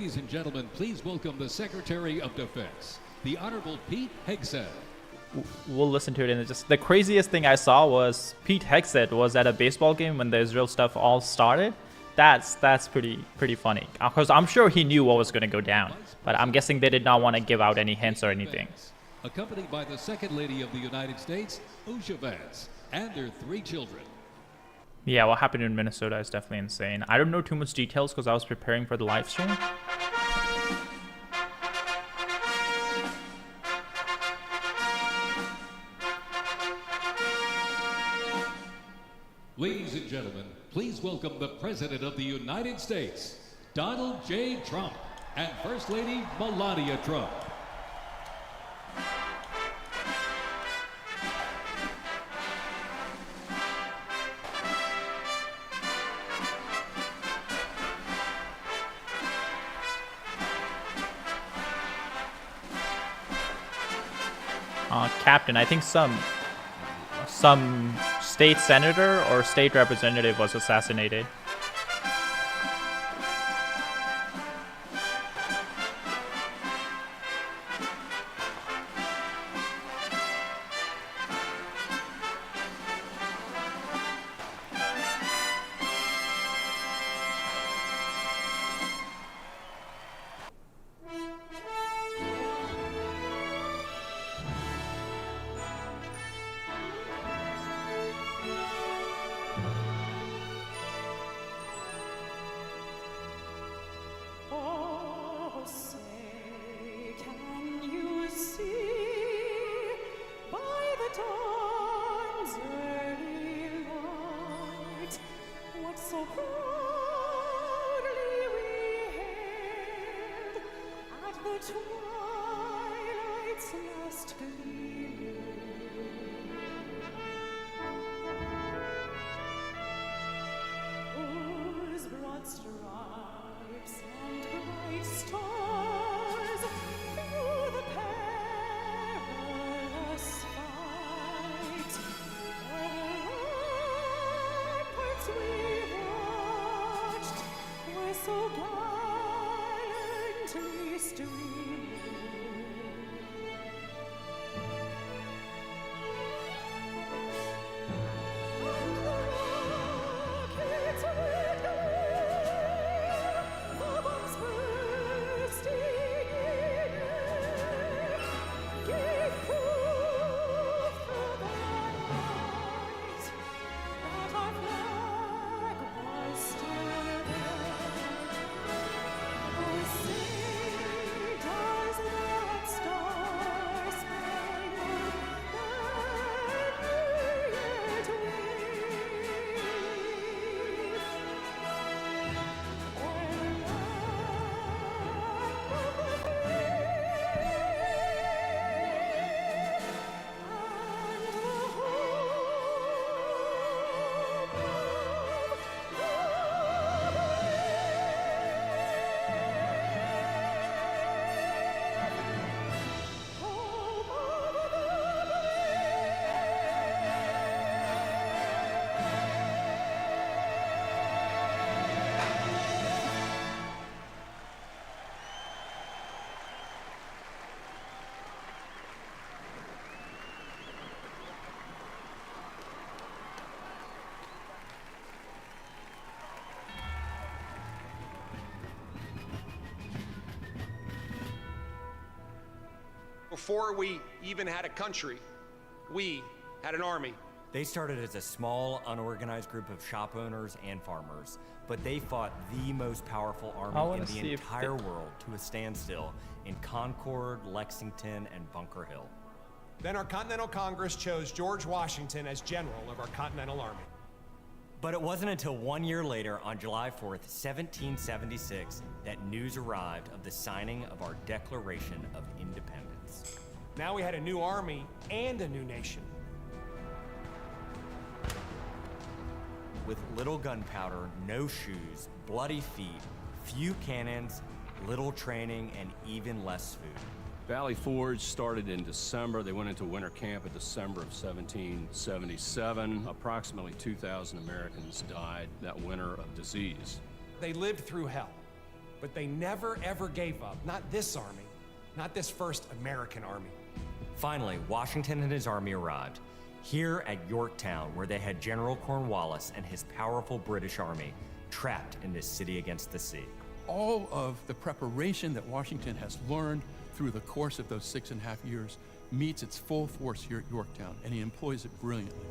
Ladies and gentlemen, please welcome the Secretary of Defense, the Honorable Pete Hegseth. We'll listen to it. And just the craziest thing I saw was Pete Hegseth was at a baseball game when the Israel stuff all started. That's pretty funny. Because I'm sure he knew what was going to go down, but I'm guessing they did not want to give out any hints or anything. Accompanied by the Second Lady of the United States, Usha Vance, and their 3 children. Yeah, what happened in Minnesota is definitely insane. I don't know too much details because I was preparing for the live stream. Ladies and gentlemen, please welcome the President of the United States, Donald J. Trump, and First Lady Melania Trump. Captain, I think some state senator or state representative was assassinated. So proudly we hailed at the twilight's last gleaming, whose broad stripes and bright stars through the perilous fight ramparts we so gallantly streaming. And the rockets red glare, the bombs bursting in air, gave proof through the night that our flag was still there. Before we even had a country, we had an army. They started as a small, unorganized group of shop owners and farmers, but they fought the most powerful army in the entire world to a standstill in Concord, Lexington, and Bunker Hill. Then our Continental Congress chose George Washington as general of our Continental Army. But it wasn't until 1 year later, on July 4th, 1776, that news arrived of the signing of our Declaration of Independence. Now we had a new army and a new nation. With little gunpowder, no shoes, bloody feet, few cannons, little training, and even less food. Valley Forge started in December. They went into winter camp in December of 1777. Approximately 2,000 Americans died that winter of disease. They lived through hell. But they never, ever gave up. Not this army. Not this first American army. Finally, Washington and his army arrived here at Yorktown, where they had General Cornwallis and his powerful British army trapped in this city against the sea. All of the preparation that Washington has learned through the course of those 6.5 years meets its full force here at Yorktown, and he employs it brilliantly.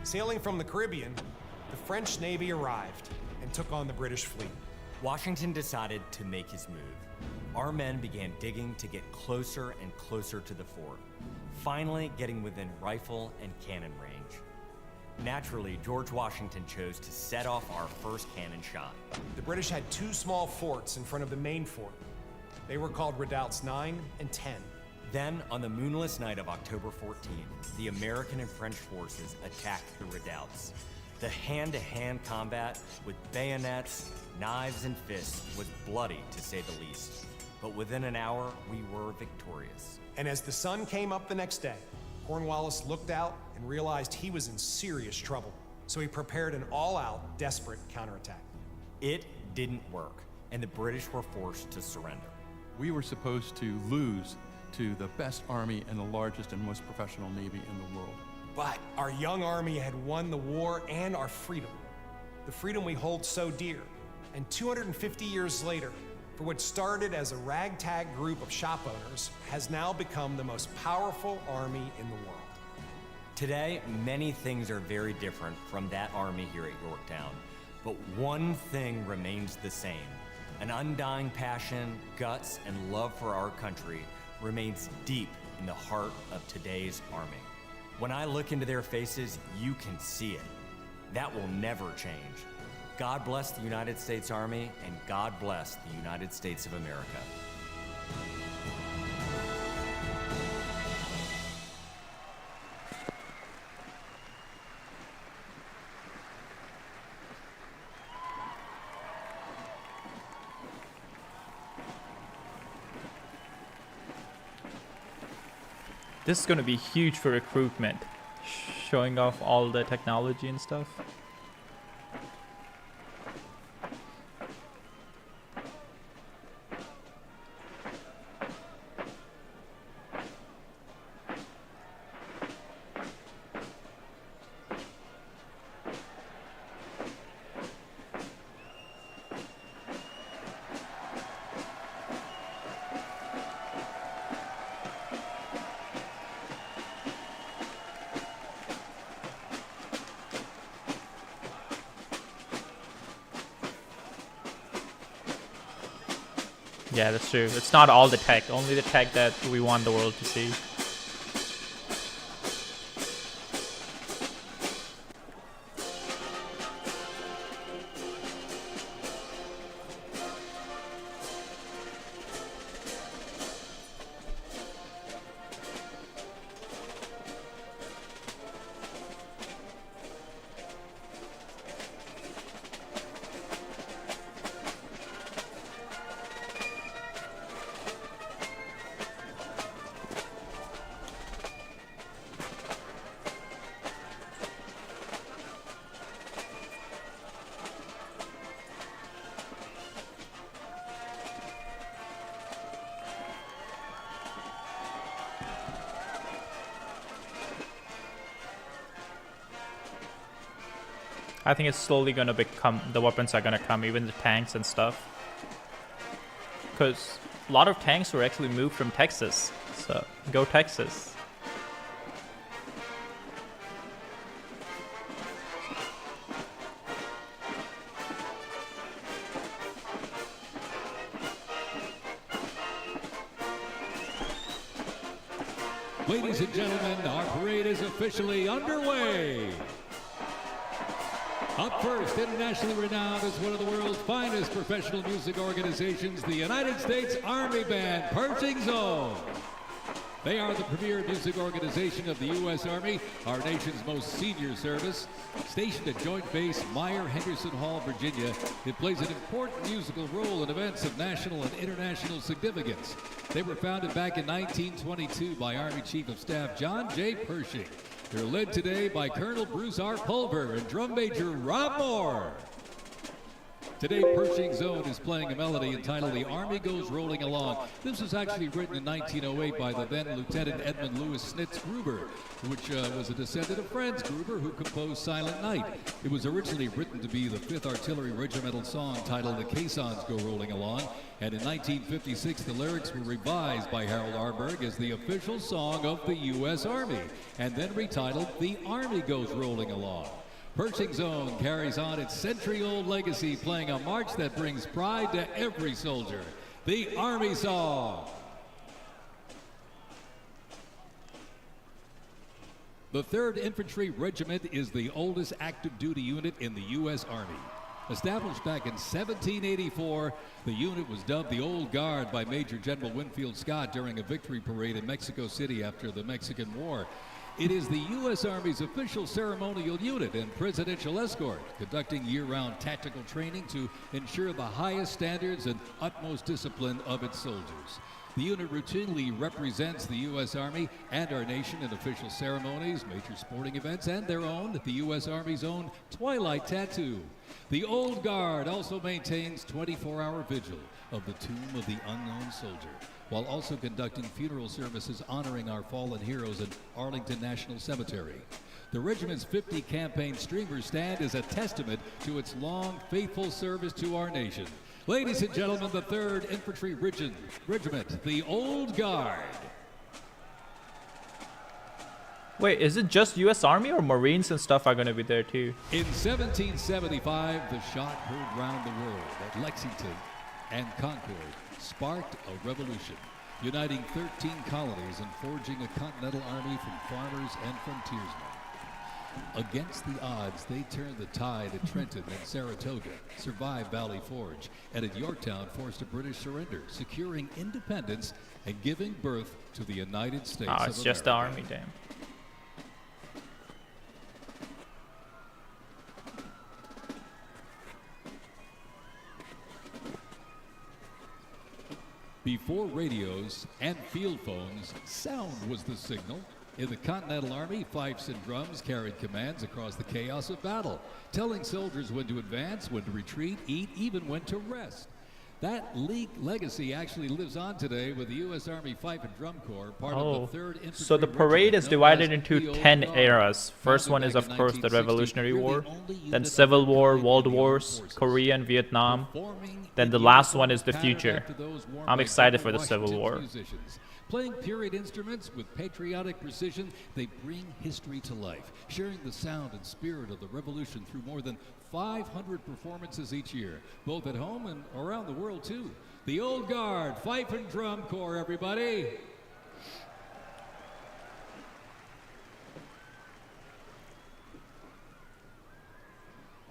Sailing from the Caribbean, the French Navy arrived and took on the British fleet. Washington decided to make his move. Our men began digging to get closer and closer to the fort, finally getting within rifle and cannon range. Naturally, George Washington chose to set off our first cannon shot. The British had 2 small forts in front of the main fort. They were called redoubts 9 and 10. Then, on the moonless night of October 14th, the American and French forces attacked the redoubts. The hand-to-hand combat with bayonets, knives, and fists was bloody, to say the least. But within an hour, we were victorious. And as the sun came up the next day, Cornwallis looked out and realized he was in serious trouble. So he prepared an all-out, desperate counterattack. It didn't work, and the British were forced to surrender. We were supposed to lose to the best army and the largest and most professional navy in the world. But our young army had won the war and our freedom. The freedom we hold so dear. And 250 years later, for what started as a ragtag group of shop owners, has now become the most powerful army in the world. Today, many things are very different from that army here at Yorktown, but one thing remains the same. An undying passion, guts, and love for our country remains deep in the heart of today's army. When I look into their faces, you can see it. That will never change. God bless the United States Army, and God bless the United States of America. This is going to be huge for recruitment, showing off all the technology and stuff. Yeah, that's true. It's not all the tech, only the tech that we want the world to see. I think it's slowly gonna become, the weapons are gonna come, even the tanks and stuff. Because a lot of tanks were actually moved from Texas, so go Texas. Ladies and gentlemen, our parade is officially underway. Up first, internationally renowned as one of the world's finest professional music organizations, the United States Army Band Pershing Zone. They are the premier music organization of the U.S. Army, our nation's most senior service. Stationed at Joint Base Meyer-Henderson Hall, Virginia, it plays an important musical role in events of national and international significance. They were founded back in 1922 by Army Chief of Staff John J. Pershing. They're led today by Colonel Bruce R. Pulver and Drum Major Rob Moore. Today, Pershing Zone is playing a melody entitled The Army Goes Rolling Along. This was actually written in 1908 by the then Lieutenant Edmund Louis Snitz Gruber, which was a descendant of Franz Gruber, who composed Silent Night. It was originally written to be the 5th Artillery Regimental song titled The Caissons Go Rolling Along, and in 1956 the lyrics were revised by Harold Arberg as the official song of the U.S. Army, and then retitled The Army Goes Rolling Along. Pershing Zone carries on its century-old legacy, playing a march that brings pride to every soldier, the Army Song. The 3rd Infantry Regiment is the oldest active duty unit in the U.S. Army. Established back in 1784, the unit was dubbed the Old Guard by Major General Winfield Scott during a victory parade in Mexico City after the Mexican War. It is the U.S. Army's official ceremonial unit and presidential escort, conducting year-round tactical training to ensure the highest standards and utmost discipline of its soldiers. The unit routinely represents the U.S. Army and our nation in official ceremonies, major sporting events, and their own, the U.S. Army's own Twilight Tattoo. The Old Guard also maintains 24-hour vigil of the Tomb of the Unknown Soldier, while also conducting funeral services honoring our fallen heroes at Arlington National Cemetery. The regiment's 50 campaign streamer stand is a testament to its long, faithful service to our nation. Ladies and gentlemen, the 3rd Infantry Regiment, the Old Guard. Wait, is it just U.S. Army or Marines and stuff are going to be there too? In 1775, the shot heard round the world at Lexington and Concord sparked a revolution, uniting 13 colonies and forging a continental army from farmers and frontiersmen. Against the odds, they turned the tide at Trenton and Saratoga, survived Valley Forge, and at Yorktown forced a British surrender, securing independence and giving birth to the United States of America. It's just the army, damn. Before radios and field phones, sound was the signal. In the Continental Army, fifes and drums carried commands across the chaos of battle, telling soldiers when to advance, when to retreat, eat, even when to rest. That legacy actually lives on today with the U.S. Army Fife and Drum Corps, part of the 3rd Infantry So the parade is divided into 10 eras. First one is, of course, the 1960, Revolutionary you're the War, only unit then of Civil the War, American World Indian Wars, Forces, Korea and Vietnam. performing Then in the last one uniform is the patterned future. after those worn I'm by excited Governor for the Civil Washington's War. musicians. Playing period instruments with patriotic precision, they bring history to life, sharing the sound and spirit of the revolution through more than 500 performances each year, both at home and around the world too. The Old Guard, Fife and Drum Corps, everybody.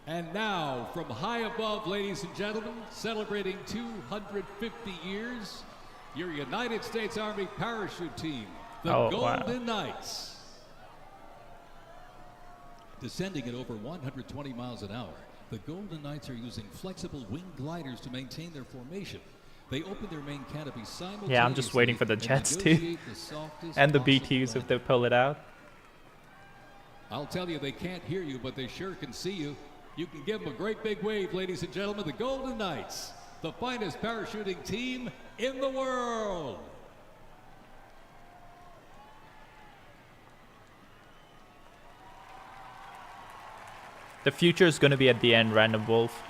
And now, from high above, ladies and gentlemen, celebrating 250 years, your United States Army parachute team, the Golden Knights. Descending at over 120 miles an hour, the Golden Knights are using flexible wing gliders to maintain their formation. They open their main canopy simultaneously. Yeah, I'm just waiting for the jets too. And the BTs if they pull it out. I'll tell you, they can't hear you, but they sure can see you. You can give them a great big wave, ladies and gentlemen. The Golden Knights, the finest parachuting team in the world. The future is going to be at the end, Random Wolf.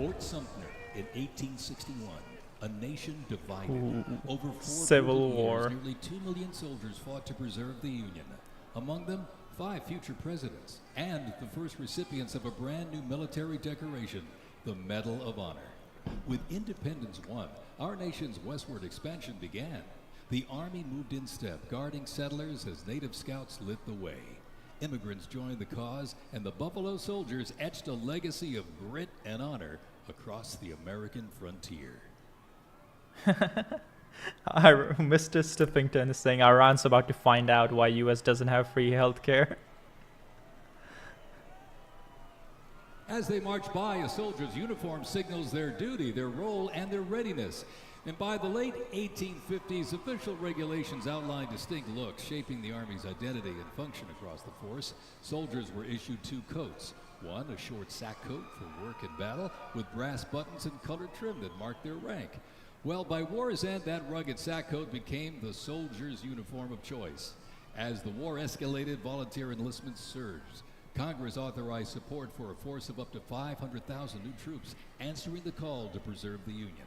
Fort Sumter in 1861. A nation divided. Over 4 Civil brutal years, War. nearly 2 million soldiers fought to preserve the Union. Among them, 5 future presidents and the first recipients of a brand new military decoration, the Medal of Honor. With independence won, our nation's westward expansion began. The Army moved in step, guarding settlers as native scouts lit the way. Immigrants joined the cause, and the Buffalo Soldiers etched a legacy of grit and honor across the American frontier. Mr. Stiffington is saying Iran's about to find out why US doesn't have free healthcare. As they march by, a soldier's uniform signals their duty, their role, and their readiness. And by the late 1850s, official regulations outlined distinct looks, shaping the Army's identity and function across the force. Soldiers were issued 2 coats. One, a short sack coat for work in battle, with brass buttons and colored trim that marked their rank. Well, by war's end, that rugged sack coat became the soldier's uniform of choice. As the war escalated, volunteer enlistment surged. Congress authorized support for a force of up to 500,000 new troops, answering the call to preserve the Union.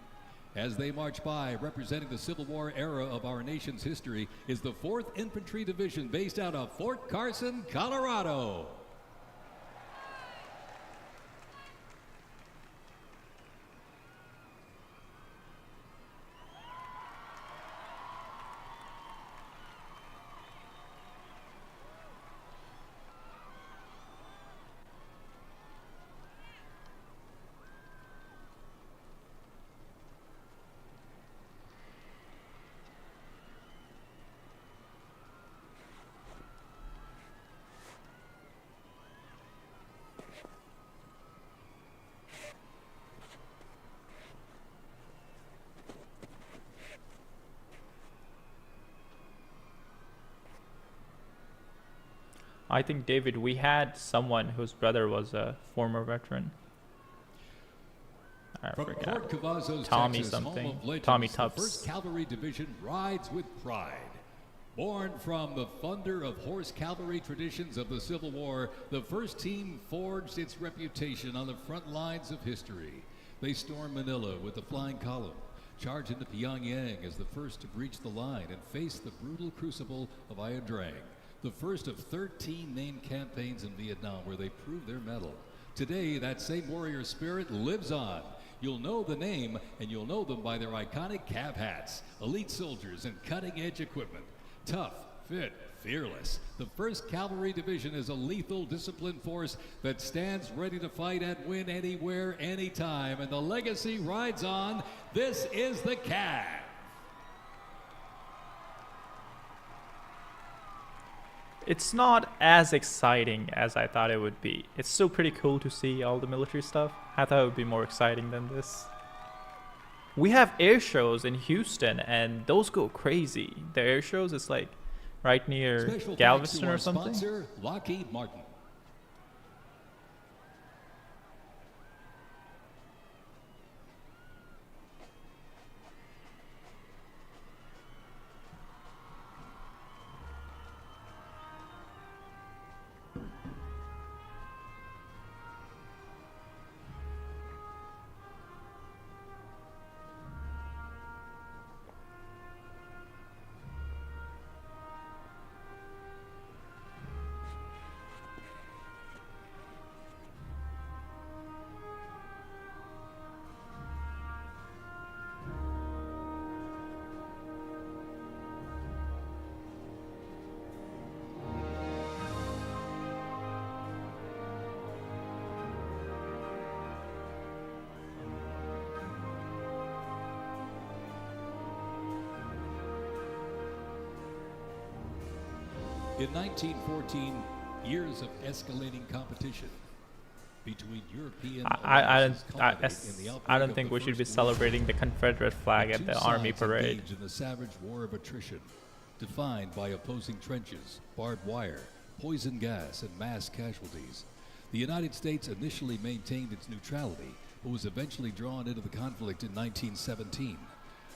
As they march by, representing the Civil War era of our nation's history, is the 4th Infantry Division based out of Fort Carson, Colorado. I think, David, we had someone whose brother was a former veteran. I From forgot. Fort Cavazos, Tommy Texas, something. home of legends, Tommy the Tubbs. 1st Cavalry Division rides with pride. Born from the thunder of horse cavalry traditions of the Civil War, the 1st team forged its reputation on the front lines of history. They stormed Manila with the flying column, charged into Pyongyang as the first to breach the line and face the brutal crucible of Ia Drang, the first of 13 named campaigns in Vietnam where they proved their mettle. Today, that same warrior spirit lives on. You'll know the name, and you'll know them by their iconic cav hats, elite soldiers, and cutting-edge equipment. Tough, fit, fearless. The 1st Cavalry Division is a lethal, disciplined force that stands ready to fight and win anywhere, anytime, and the legacy rides on. This is the Cav. It's not as exciting as I thought it would be. It's still pretty cool to see all the military stuff. I thought it would be more exciting than this. We have air shows in Houston, and those go crazy. The air shows is like right near Special thanks to Galveston our or something. Sponsor, Lockheed Martin. In 1914, years of escalating competition between European alliances culminated in the I outbreak don't of think the we should be First World War. celebrating the Confederate flag The at two the army sides parade. engaged in the savage war of attrition, defined by opposing trenches, barbed wire, poison gas, and mass casualties. The United States initially maintained its neutrality, but was eventually drawn into the conflict in 1917.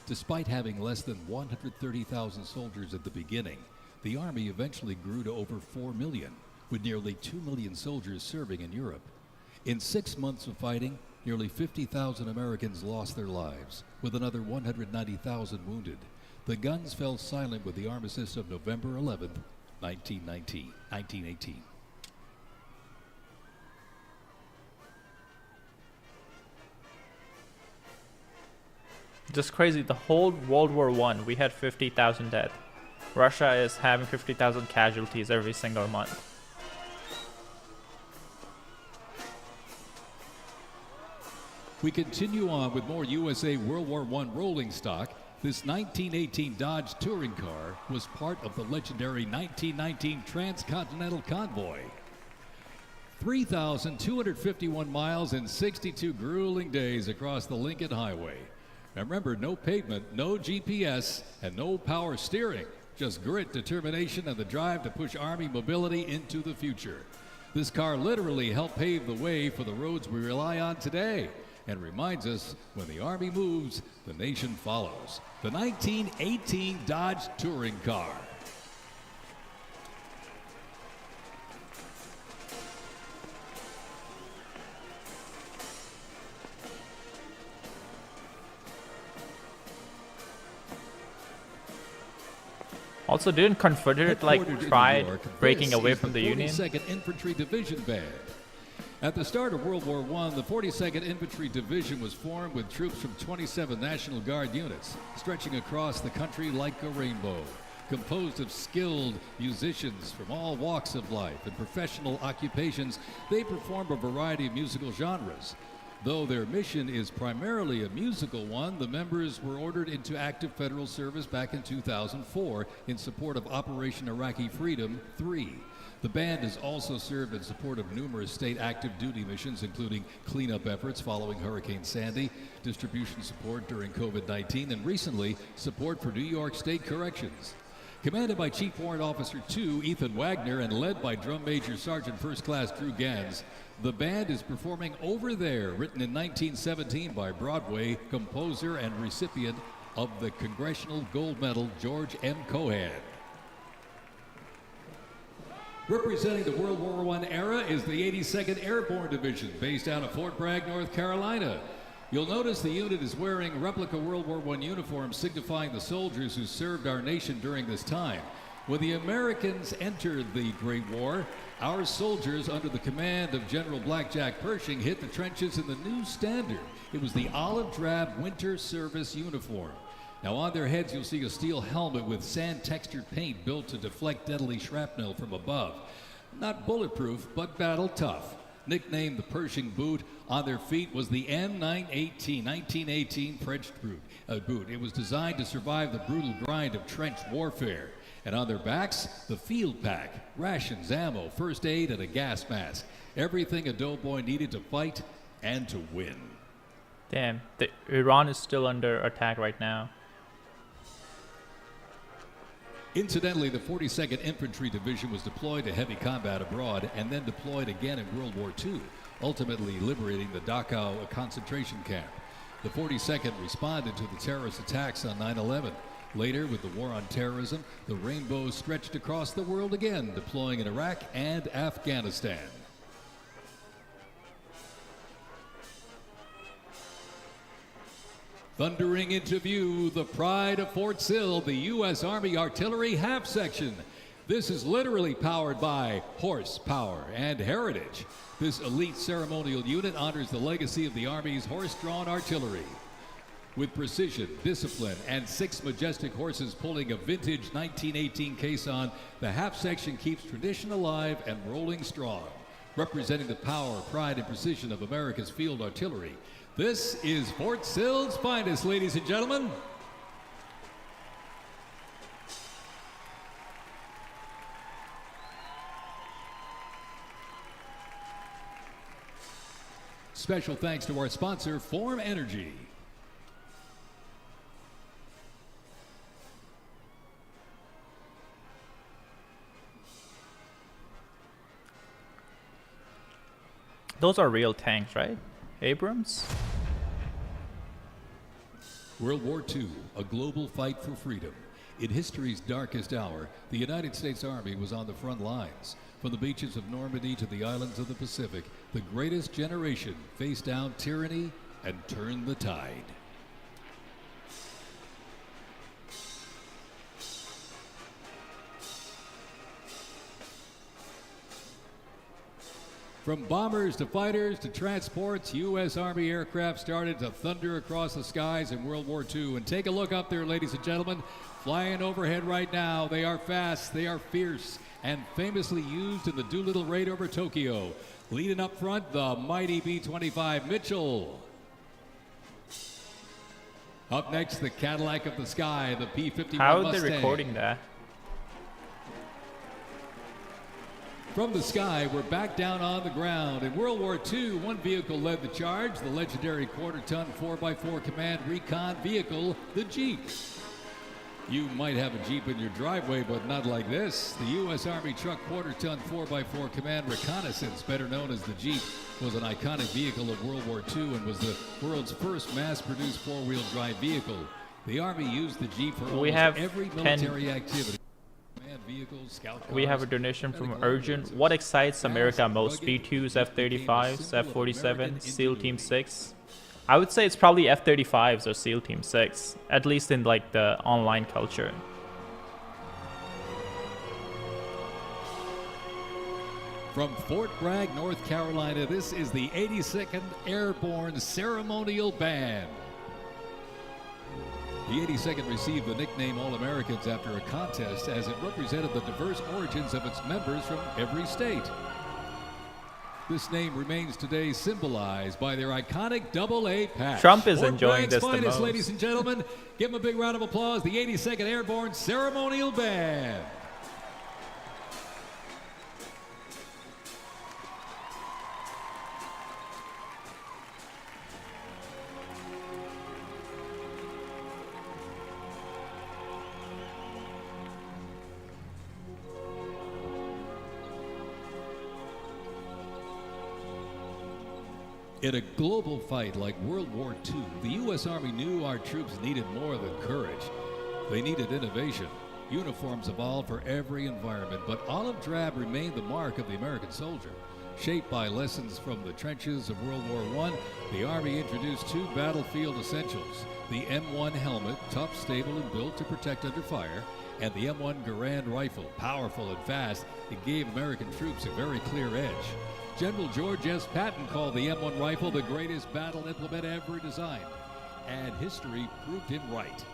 Despite having less than 130,000 soldiers at the beginning, the Army eventually grew to over 4 million, with nearly 2 million soldiers serving in Europe. In 6 months of fighting, nearly 50,000 Americans lost their lives, with another 190,000 wounded. The guns fell silent with the armistice of November 11th, 1918. Just crazy. The whole World War I, we had 50,000 dead. Russia is having 50,000 casualties every single month. We continue on with more USA World War I rolling stock. This 1918 Dodge touring car was part of the legendary 1919 Transcontinental Convoy. 3,251 miles and 62 grueling days across the Lincoln Highway. Now remember, no pavement, no GPS, and no power steering. Just grit, determination, and the drive to push Army mobility into the future. This car literally helped pave the way for the roads we rely on today, and reminds us when the Army moves, the nation follows. The 1918 Dodge touring car. Also, didn't Confederate like Headquartered in try New York, breaking this away is from the Union? 42nd Infantry Division Band. At the start of World War I, the 42nd Infantry Division was formed with troops from 27 National Guard units, stretching across the country like a rainbow. Composed of skilled musicians from all walks of life and professional occupations, they perform a variety of musical genres. Though their mission is primarily a musical one, the members were ordered into active federal service back in 2004 in support of Operation Iraqi Freedom 3. The band has also served in support of numerous state active duty missions, including cleanup efforts following Hurricane Sandy, distribution support during COVID-19, and recently, support for New York State Corrections. Commanded by Chief Warrant Officer 2 Ethan Wagner and led by Drum Major Sergeant First Class Drew Gans, the band is performing Over There, written in 1917 by Broadway composer and recipient of the Congressional Gold Medal George M. Cohan. Representing the World War I era is the 82nd Airborne Division, based out of Fort Bragg, North Carolina. You'll notice the unit is wearing replica World War I uniforms signifying the soldiers who served our nation during this time. When the Americans entered the Great War, our soldiers under the command of General Blackjack Pershing hit the trenches in the new standard. It was the olive drab winter service uniform. Now on their heads you'll see a steel helmet with sand textured paint built to deflect deadly shrapnel from above. Not bulletproof, but battle tough. Nicknamed the Pershing boot, on their feet was the M918 1918 French boot. It was designed to survive the brutal grind of trench warfare. And on their backs, the field pack, rations, ammo, first aid, and a gas mask. Everything a doughboy needed to fight and to win. Damn, Iran is still under attack right now. Incidentally, the 42nd Infantry Division was deployed to heavy combat abroad and then deployed again in World War II, ultimately liberating the Dachau concentration camp. The 42nd responded to the terrorist attacks on 9/11. Later, with the war on terrorism, the rainbow stretched across the world again, deploying in Iraq and Afghanistan. Thundering into view, the pride of Fort Sill, the U.S. Army Artillery Half Section. This is literally powered by horsepower and heritage. This elite ceremonial unit honors the legacy of the Army's horse-drawn artillery. With precision, discipline, and 6 majestic horses pulling a vintage 1918 caisson, the half section keeps tradition alive and rolling strong. Representing the power, pride, and precision of America's field artillery, this is Fort Sill's finest, ladies and gentlemen. Special thanks to our sponsor, Form Energy. Those are real tanks, right? Abrams? World War II, a global fight for freedom. In history's darkest hour, the United States Army was on the front lines. From the beaches of Normandy to the islands of the Pacific, the greatest generation faced down tyranny and turned the tide. From bombers to fighters to transports, U.S. Army aircraft started to thunder across the skies in World War II. And take a look up there, ladies and gentlemen. Flying overhead right now, they are fast, they are fierce, and famously used in the Doolittle raid over Tokyo. Leading up front, the mighty B-25 Mitchell. Up next, the Cadillac of the sky, the P-51 How are Mustang. they recording that? From the sky, we're back down on the ground. In World War II, one vehicle led the charge, the legendary quarter-ton 4x4 command recon vehicle, the Jeep. You might have a Jeep in your driveway, but not like this. The U.S. Army truck quarter-ton 4x4 command reconnaissance, better known as the Jeep, was an iconic vehicle of World War II and was the world's first mass-produced four-wheel drive vehicle. The Army used the Jeep for almost every military activity. Vehicles, scout cars, We have a donation from Urgent. What excites America most? B-2s, F-35s, F-47, SEAL Team 6? I would say it's probably F-35s or SEAL Team 6, at least in like the online culture. From Fort Bragg, North Carolina, this is the 82nd Airborne Ceremonial Band. The 82nd received the nickname All-Americans after a contest as it represented the diverse origins of its members from every state. This name remains today symbolized by their iconic AA patch. Trump is Fort enjoying Bragg's this the finest, most. ladies and gentlemen. Give them a big round of applause, the 82nd Airborne Ceremonial Band. In a global fight like World War II, the U.S. Army knew our troops needed more than courage. They needed innovation. Uniforms evolved for every environment, but olive drab remained the mark of the American soldier. Shaped by lessons from the trenches of World War I, the Army introduced two battlefield essentials: the M1 helmet, tough, stable, and built to protect under fire, and the M1 Garand rifle, powerful and fast. It gave American troops a very clear edge. General George S. Patton called the M1 rifle the greatest battle implement ever designed, and history proved him right.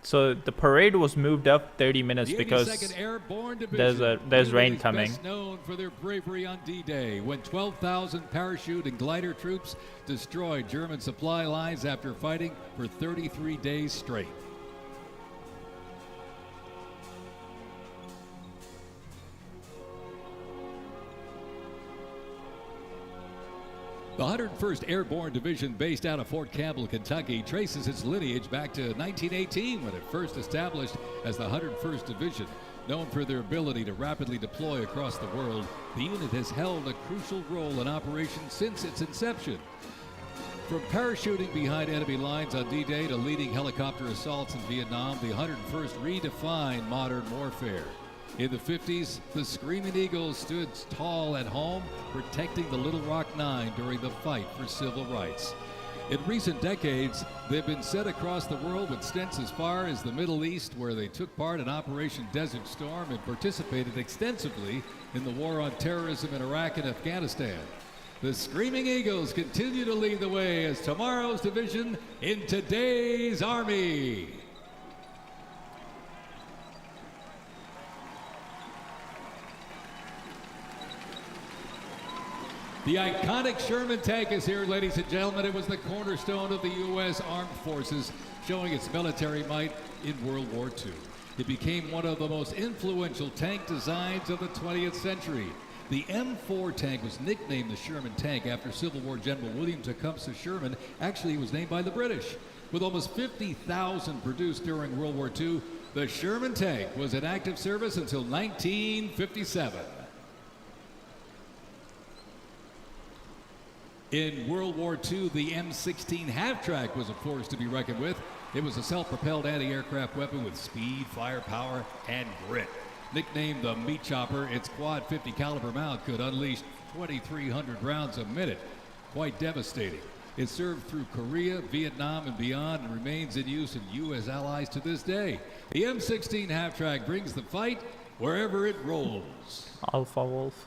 So the parade was moved up 30 minutes The because 82nd Airborne Division, there's rain is coming. best known for their bravery on D-Day, when 12,000 parachute and glider troops destroyed German supply lines after fighting for 33 days straight. The 101st Airborne Division, based out of Fort Campbell, Kentucky, traces its lineage back to 1918 when it first established as the 101st Division. Known for their ability to rapidly deploy across the world, the unit has held a crucial role in operations since its inception. From parachuting behind enemy lines on D-Day to leading helicopter assaults in Vietnam, the 101st redefined modern warfare. In the 50s, the Screaming Eagles stood tall at home, protecting the Little Rock Nine during the fight for civil rights. In recent decades, they've been sent across the world with stints as far as the Middle East, where they took part in Operation Desert Storm and participated extensively in the war on terrorism in Iraq and Afghanistan. The Screaming Eagles continue to lead the way as tomorrow's division in today's Army. The iconic Sherman tank is here, ladies and gentlemen. It was the cornerstone of the U.S. Armed Forces, showing its military might in World War II. It became one of the most influential tank designs of the 20th century. The M4 tank was nicknamed the Sherman tank after Civil War General William Tecumseh Sherman. Actually, it was named by the British. With almost 50,000 produced during World War II, the Sherman tank was in active service until 1957. In World War II, the M16 half-track was a force to be reckoned with. It was a self-propelled anti-aircraft weapon with speed, firepower, and grit. Nicknamed the meat chopper, its quad 50 caliber mount could unleash 2,300 rounds a minute. Quite devastating. It served through Korea, Vietnam, and beyond, and remains in use in U.S. allies to this day. The M16 half-track brings the fight wherever it rolls. Alpha Wolf.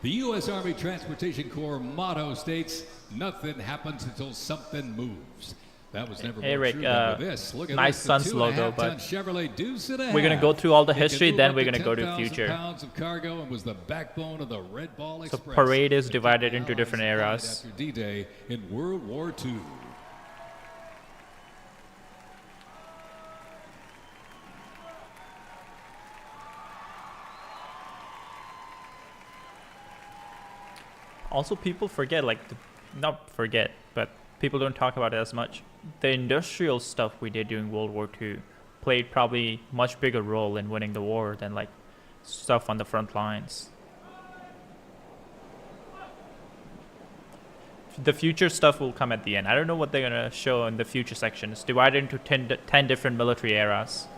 The U.S. Army Transportation Corps motto states, "Nothing happens until something moves." That was never more Eric, true than with this. Look at nice this, Suns logo, 2.5-ton but Chevrolet Deuce and a we're gonna half. go through all the It could history, move then up we're to gonna go to 10,000 future. pounds of cargo and was the backbone of the Red Ball So Express. parade is that divided took the into Allies different apart eras. After D-Day in World War II. Also, people forget, like, not forget, but people don't talk about it as much. The industrial stuff we did during World War II played probably much bigger role in winning the war than like stuff on the front lines. The future stuff will come at the end. I don't know what they're gonna show in the future section. It's divided into 10 different military eras.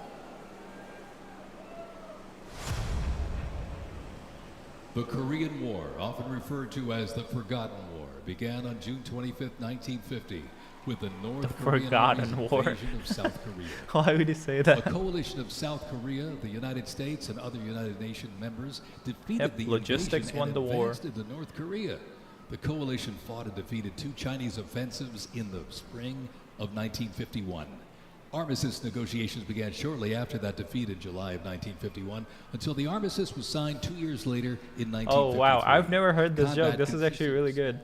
The Korean War, often referred to as the Forgotten War, began on June 25, 1950, with the North Korean Forgotten Army's War. invasion of South Korea. Why would you say A that? coalition of South Korea, the United States, and other United Nations members defeated Yep, the logistics invasion won and the war. advanced into North Korea. The coalition fought and defeated 2 Chinese offensives in the spring of 1951. Armistice negotiations began shortly after that defeat in July of 1951 until the armistice was signed 2 years later in 1953. Oh wow, I've never heard this Combat joke. This is actually consisted really of good.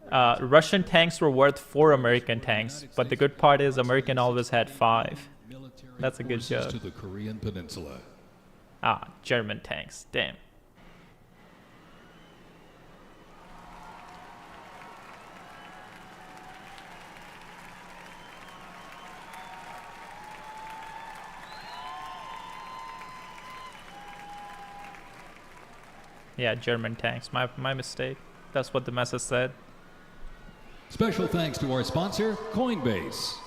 small attacks Russian tanks were worth 4 American tanks, but the good part is American always had 5. military That's a good forces joke. to the Korean Peninsula. Ah, German tanks. Damn. Yeah, German tanks. My mistake. That's what the message said. Special thanks to our sponsor, Coinbase.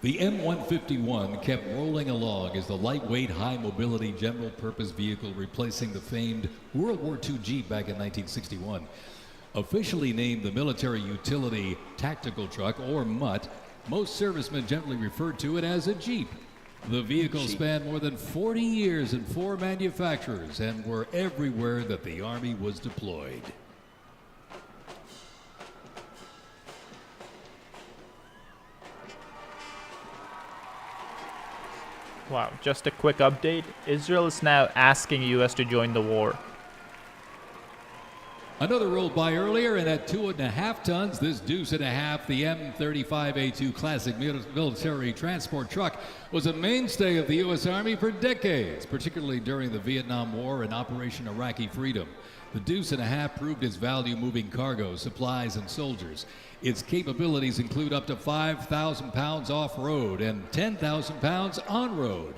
The M151 kept rolling along as the lightweight, high-mobility general-purpose vehicle replacing the famed World War II Jeep back in 1961. Officially named the Military Utility Tactical Truck, or MUT, most servicemen generally referred to it as a Jeep. The vehicle spanned more than 40 years in 4 manufacturers and were everywhere that the Army was deployed. Wow, just a quick update. Israel is now asking US to join the war. Another rolled by earlier, and at 2.5 tons, this deuce and a half, the M35A2 classic military transport truck, was a mainstay of the U.S. Army for decades, particularly during the Vietnam War and Operation Iraqi Freedom. The deuce and a half proved its value moving cargo, supplies, and soldiers. Its capabilities include up to 5,000 pounds off-road and 10,000 pounds on-road,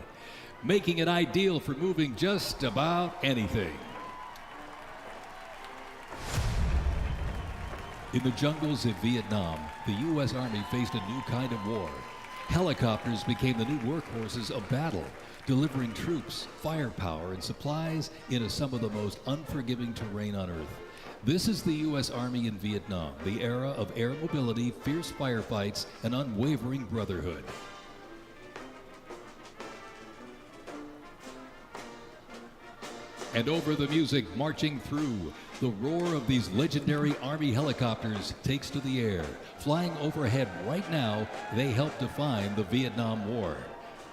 making it ideal for moving just about anything. In the jungles of Vietnam, the U.S. Army faced a new kind of war. Helicopters became the new workhorses of battle, delivering troops, firepower, and supplies into some of the most unforgiving terrain on Earth. This is the U.S. Army in Vietnam, the era of air mobility, fierce firefights, and unwavering brotherhood. And over the music marching through, the roar of these legendary Army helicopters takes to the air. Flying overhead right now, they help define the Vietnam War.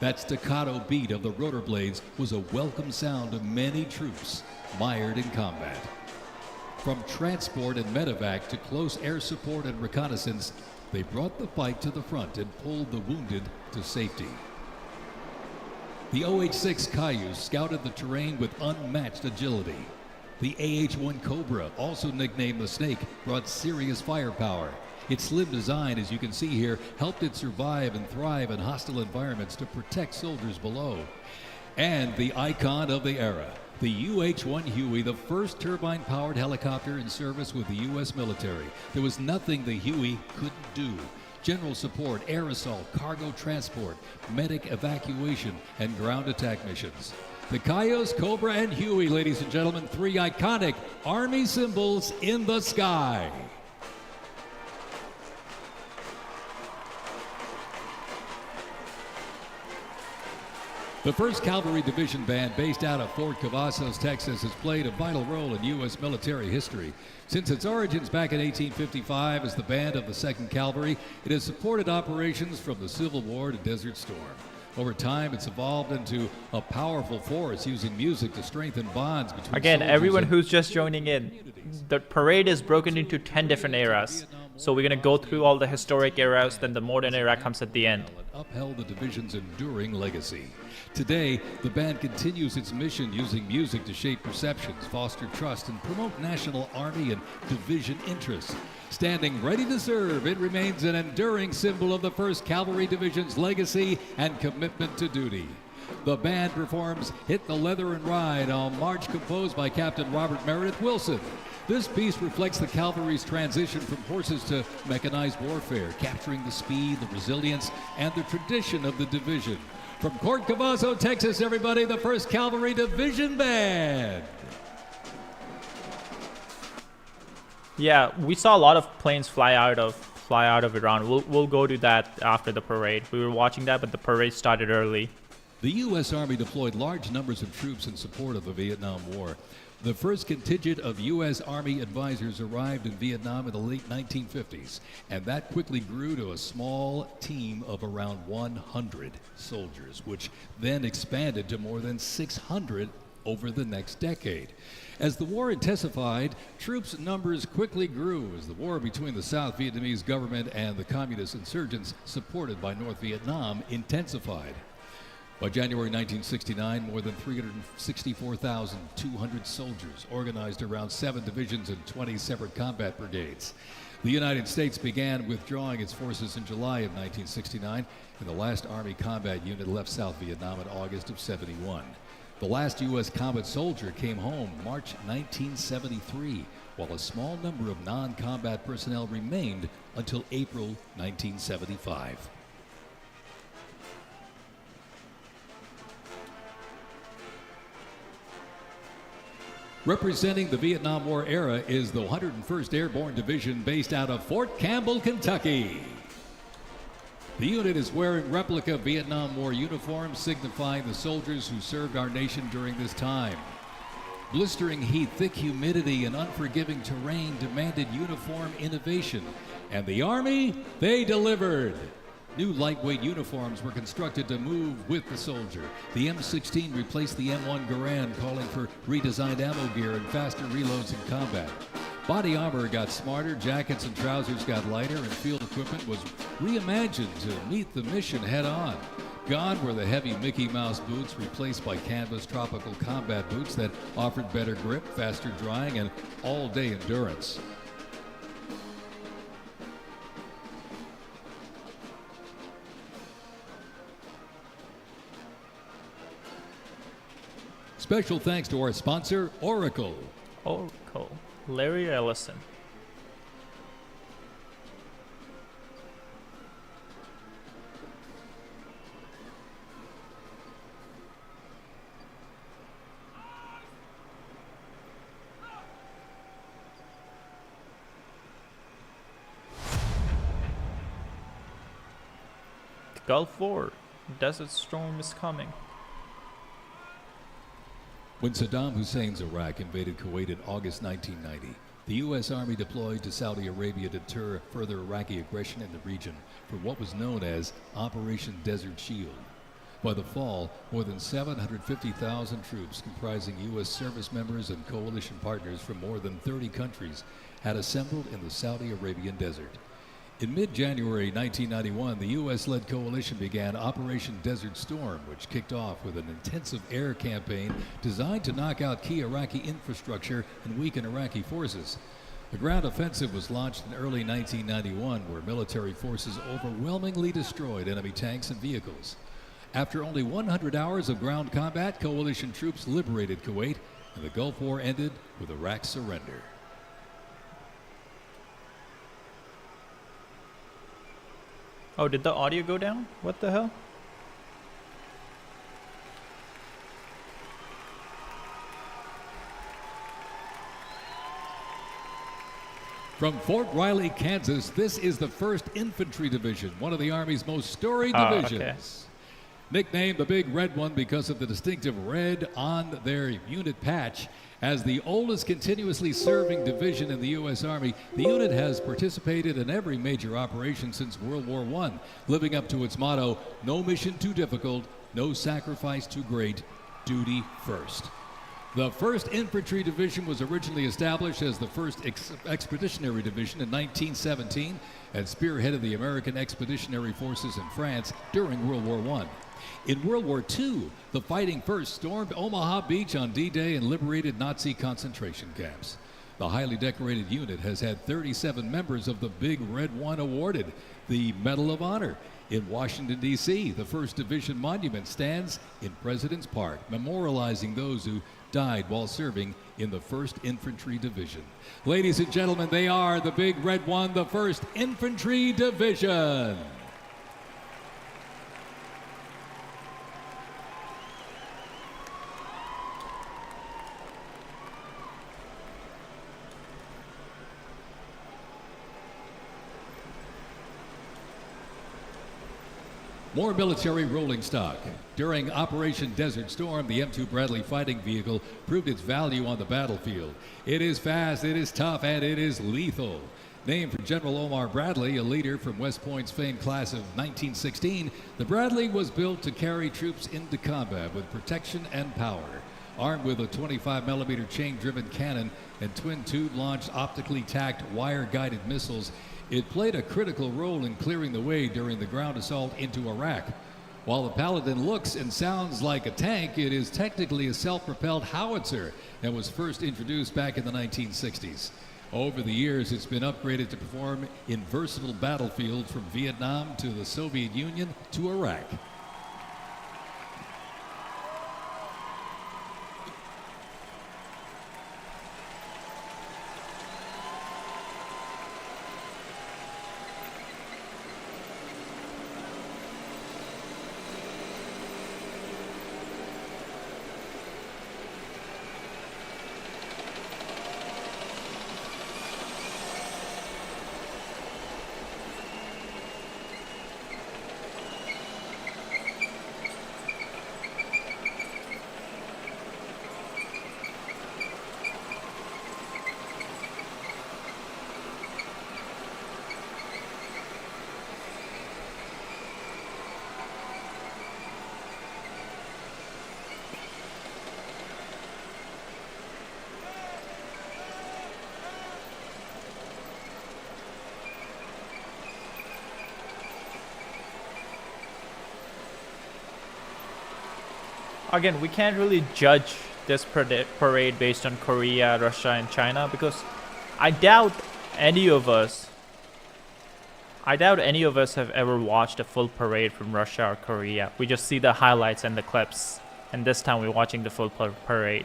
That staccato beat of the rotor blades was a welcome sound to many troops mired in combat. From transport and medevac to close air support and reconnaissance, they brought the fight to the front and pulled the wounded to safety. The OH-6 Cayuse scouted the terrain with unmatched agility. The AH-1 Cobra, also nicknamed the Snake, brought serious firepower. Its slim design, as you can see here, helped it survive and thrive in hostile environments to protect soldiers below. And the icon of the era, the UH-1 Huey, the first turbine-powered helicopter in service with the U.S. military. There was nothing the Huey couldn't do. General support, air assault, cargo transport, medic evacuation, and ground attack missions. The Cayuse, Cobra, and Huey, ladies and gentlemen, three iconic Army symbols in the sky. The 1st Cavalry Division Band, based out of Fort Cavazos, Texas, has played a vital role in U.S. military history. Since its origins back in 1855 as the band of the 2nd Cavalry, it has supported operations from the Civil War to Desert Storm. Over time, it's evolved into a powerful force using music to strengthen bonds between Again, soldiers everyone and who's just joining in, the parade is broken into 10 different eras. So we're going to go through all the historic eras, then the modern era comes at the end. upheld the division's enduring legacy. Today, the band continues its mission using music to shape perceptions, foster trust, and promote national Army and division interests. Standing ready to serve, it remains an enduring symbol of the 1st Cavalry Division's legacy and commitment to duty. The band performs Hit the Leather and Ride, a march composed by Captain Robert Meredith Wilson. This piece reflects the cavalry's transition from horses to mechanized warfare, capturing the speed, the resilience, and the tradition of the division. From Fort Cavazos, Texas, everybody, the 1st Cavalry Division Band. Yeah, we saw a lot of planes fly out of Iran. We'll go to that after the parade. We were watching that, but the parade started early. The U.S. Army deployed large numbers of troops in support of the Vietnam War. The first contingent of U.S. Army advisors arrived in Vietnam in the late 1950s, and that quickly grew to a small team of around 100 soldiers, which then expanded to more than 600 over the next decade. As the war intensified, troops' numbers quickly grew as the war between the South Vietnamese government and the communist insurgents supported by North Vietnam intensified. By January 1969, more than 364,200 soldiers organized around 7 divisions and 20 separate combat brigades. The United States began withdrawing its forces in July of 1969, and the last Army combat unit left South Vietnam in August of '71. The last U.S. combat soldier came home March 1973, while a small number of non-combat personnel remained until April 1975. Representing the Vietnam War era is the 101st Airborne Division based out of Fort Campbell, Kentucky. The unit is wearing replica Vietnam War uniforms signifying the soldiers who served our nation during this time. Blistering heat, thick humidity, and unforgiving terrain demanded uniform innovation, and the Army, they delivered. New lightweight uniforms were constructed to move with the soldier. The M16 replaced the M1 Garand, calling for redesigned ammo gear and faster reloads in combat. Body armor got smarter, jackets and trousers got lighter, and field equipment was reimagined to meet the mission head-on. Gone were the heavy Mickey Mouse boots, replaced by canvas tropical combat boots that offered better grip, faster drying, and all-day endurance. Special thanks to our sponsor, Oracle. Oracle. Larry Ellison. Gulf War. Desert Storm is coming. When Saddam Hussein's Iraq invaded Kuwait in August 1990, the U.S. Army deployed to Saudi Arabia to deter further Iraqi aggression in the region for what was known as Operation Desert Shield. By the fall, more than 750,000 troops comprising U.S. service members and coalition partners from more than 30 countries had assembled in the Saudi Arabian desert. In mid-January 1991, the U.S.-led coalition began Operation Desert Storm, which kicked off with an intensive air campaign designed to knock out key Iraqi infrastructure and weaken Iraqi forces. The ground offensive was launched in early 1991, where military forces overwhelmingly destroyed enemy tanks and vehicles. After only 100 hours of ground combat, coalition troops liberated Kuwait, and the Gulf War ended with Iraq's surrender. Oh, did the audio go down? What the hell? From Fort Riley, Kansas, this is the 1st Infantry Division, one of the Army's most storied divisions. Okay. Nicknamed the Big Red One because of the distinctive red on their unit patch. As the oldest continuously serving division in the U.S. Army, the unit has participated in every major operation since World War I, living up to its motto, no mission too difficult, no sacrifice too great, duty first. The 1st Infantry Division was originally established as the 1st Expeditionary Division in 1917 and spearheaded the American Expeditionary Forces in France during World War I. In World War II, the Fighting First stormed Omaha Beach on D-Day and liberated Nazi concentration camps. The highly decorated unit has had 37 members of the Big Red One awarded the Medal of Honor. In Washington, D.C., the 1st Division Monument stands in President's Park, memorializing those who died while serving in the 1st Infantry Division. Ladies and gentlemen, they are the Big Red One, the 1st Infantry Division. More military rolling stock. During Operation Desert Storm, the M2 Bradley fighting vehicle proved its value on the battlefield. It is fast, it is tough, and it is lethal. Named for General Omar Bradley, a leader from West Point's famed class of 1916, the Bradley was built to carry troops into combat with protection and power. Armed with a 25mm chain-driven cannon and twin tube-launched optically tacked wire-guided missiles, it played a critical role in clearing the way during the ground assault into Iraq. While the Paladin looks and sounds like a tank, it is technically a self-propelled howitzer and was first introduced back in the 1960s. Over the years, it's been upgraded to perform in versatile battlefields from Vietnam to the Soviet Union to Iraq. Again, we can't really judge this parade based on Korea, Russia, and China because I doubt any of us have ever watched a full parade from Russia or Korea. We just see the highlights and the clips, and this time we're watching the full parade.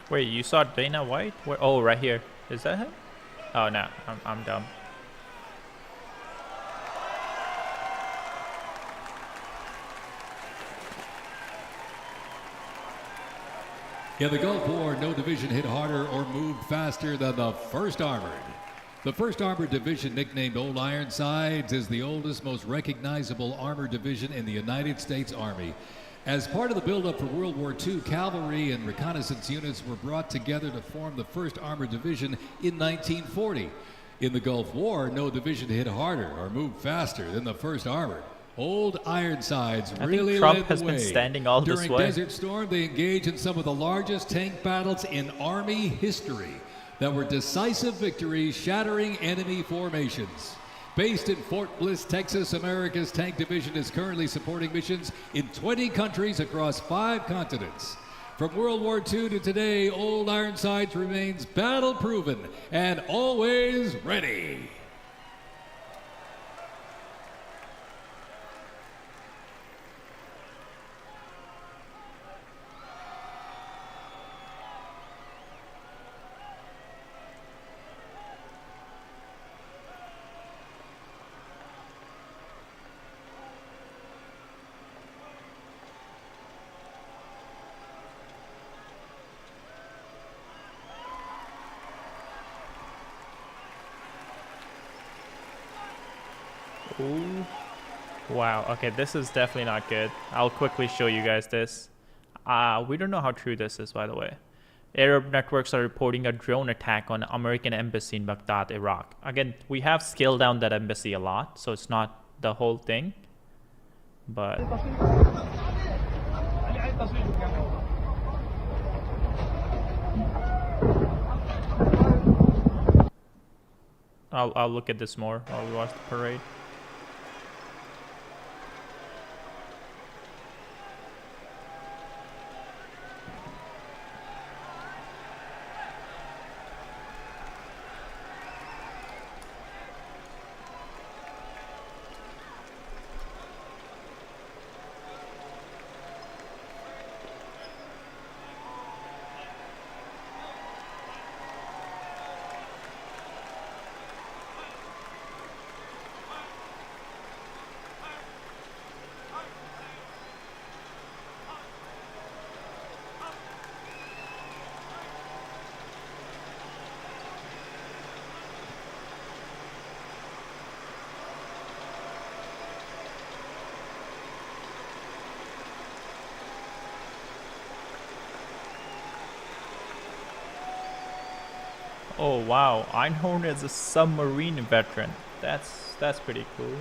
Wait, you saw Dana White? Where? Oh, right here. Is that him? Oh no, I'm dumb. In the Gulf War, no division hit harder or moved faster than the 1st Armored. The 1st Armored Division, nicknamed Old Ironsides, is the oldest, most recognizable armored division in the United States Army. As part of the buildup for World War II, cavalry and reconnaissance units were brought together to form the 1st Armored Division in 1940. In the Gulf War, no division hit harder or moved faster than the 1st Armored. Old Ironsides really Trump led has the been way. standing all this During way. Desert Storm, they engaged in some of the largest tank battles in Army history that were decisive victories, shattering enemy formations. Based in Fort Bliss, Texas, America's Tank Division is currently supporting missions in 20 countries across 5 continents. From World War II to today, Old Ironsides remains battle-proven and always ready. Ooh. Wow, okay, this is definitely not good. I'll quickly show you guys this. We don't know how true this is, by the way. Arab networks are reporting a drone attack on American embassy in Baghdad, Iraq. Again, we have scaled down that embassy a lot, so it's not the whole thing. But I'll look at this more while we watch the parade. Oh wow, Einhorn is a submarine veteran. That's pretty cool.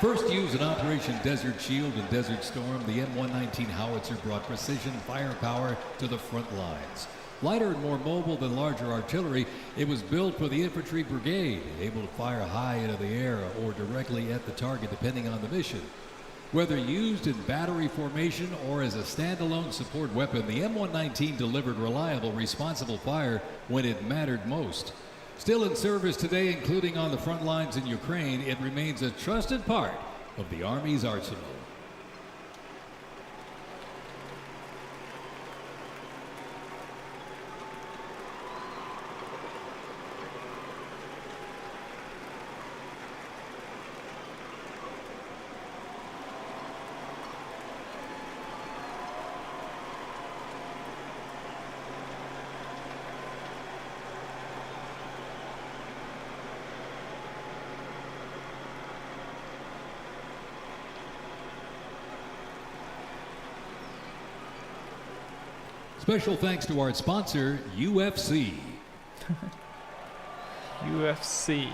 First used in Operation Desert Shield and Desert Storm, the M119 howitzer brought precision firepower to the front lines. Lighter and more mobile than larger artillery, it was built for the infantry brigade, able to fire high into the air or directly at the target depending on the mission. Whether used in battery formation or as a standalone support weapon, the M119 delivered reliable, responsible fire when it mattered most. Still in service today, including on the front lines in Ukraine, it remains a trusted part of the Army's arsenal. Special thanks to our sponsor, UFC. UFC.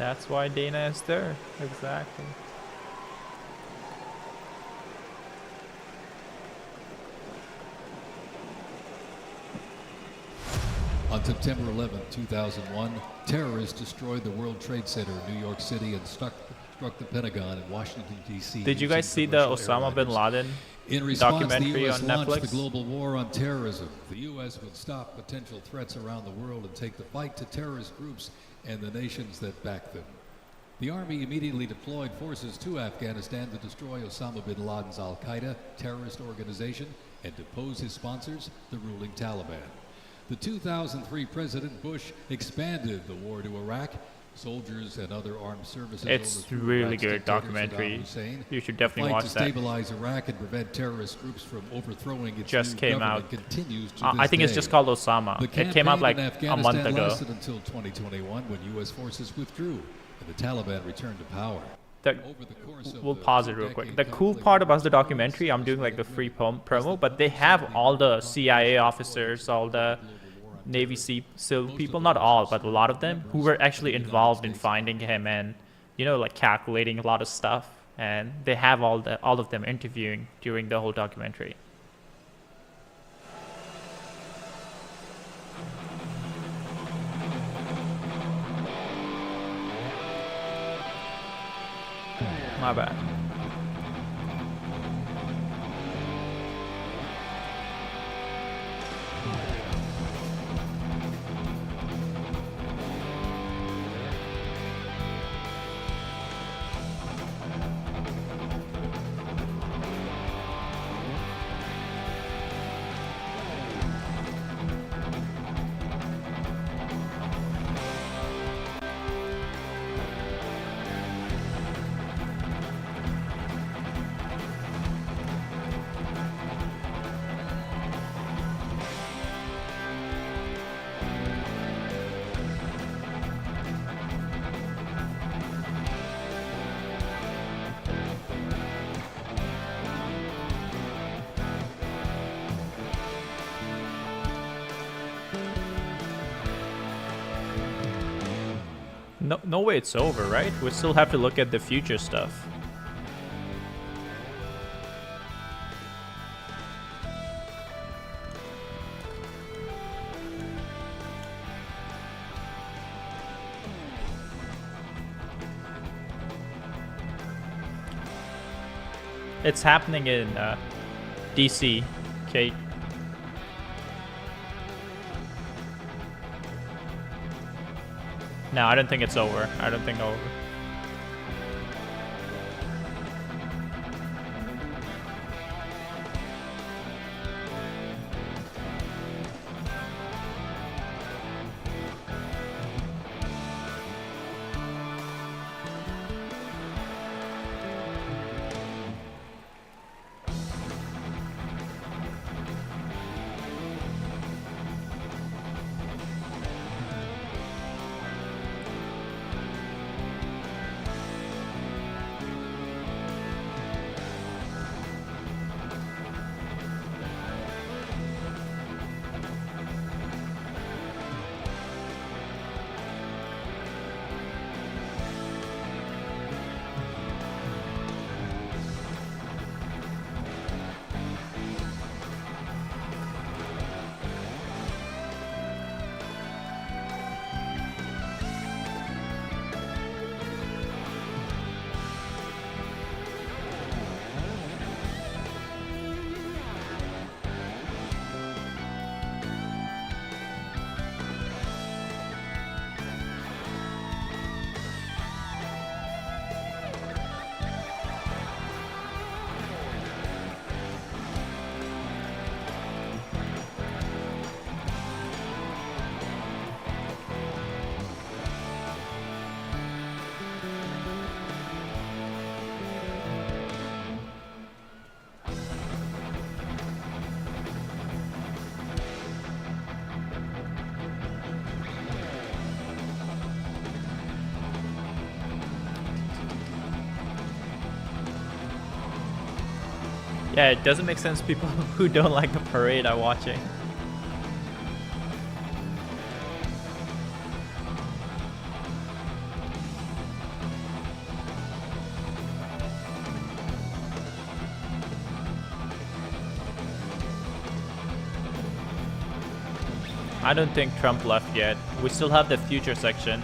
That's why Dana is there. Exactly. On September 11, 2001, terrorists destroyed the World Trade Center in New York City and struck the Pentagon in Washington, D.C. Did you guys see the Osama bin Laden in response, documentary the U.S. on launched Netflix? the global war on terrorism. The U.S. would stop potential threats around the world and take the fight to terrorist groups and the nations that back them. The Army immediately deployed forces to Afghanistan to destroy Osama bin Laden's al-Qaeda terrorist organization and depose his sponsors, the ruling Taliban. The 2003 President Bush expanded the war to Iraq. Soldiers and other armed services. It's really good documentary. You should definitely watch to that. Stabilize Iraq and prevent terrorist groups from overthrowing its Just new came government out. Continues to I this think it's day. just called Osama. The It came out like campaign in a month Afghanistan ago. lasted until 2021 when U.S. forces withdrew and the Taliban returned to power. The, Over the course of we'll the pause it real quick. The two-decade cool conflict, part about the documentary, I'm doing like the free promo, but they have all the CIA officers, all the Navy SEAL people, not all, but a lot of them, who were actually involved in finding him and, you know, like calculating a lot of stuff. And they have all of them interviewing during the whole documentary. My bad. No way it's over, right? We still have to look at the future stuff. It's happening in DC, Kate. No, I don't think it's over. I don't think over. Yeah, it doesn't make sense people who don't like the parade are watching. I don't think Trump left yet. We still have the future section.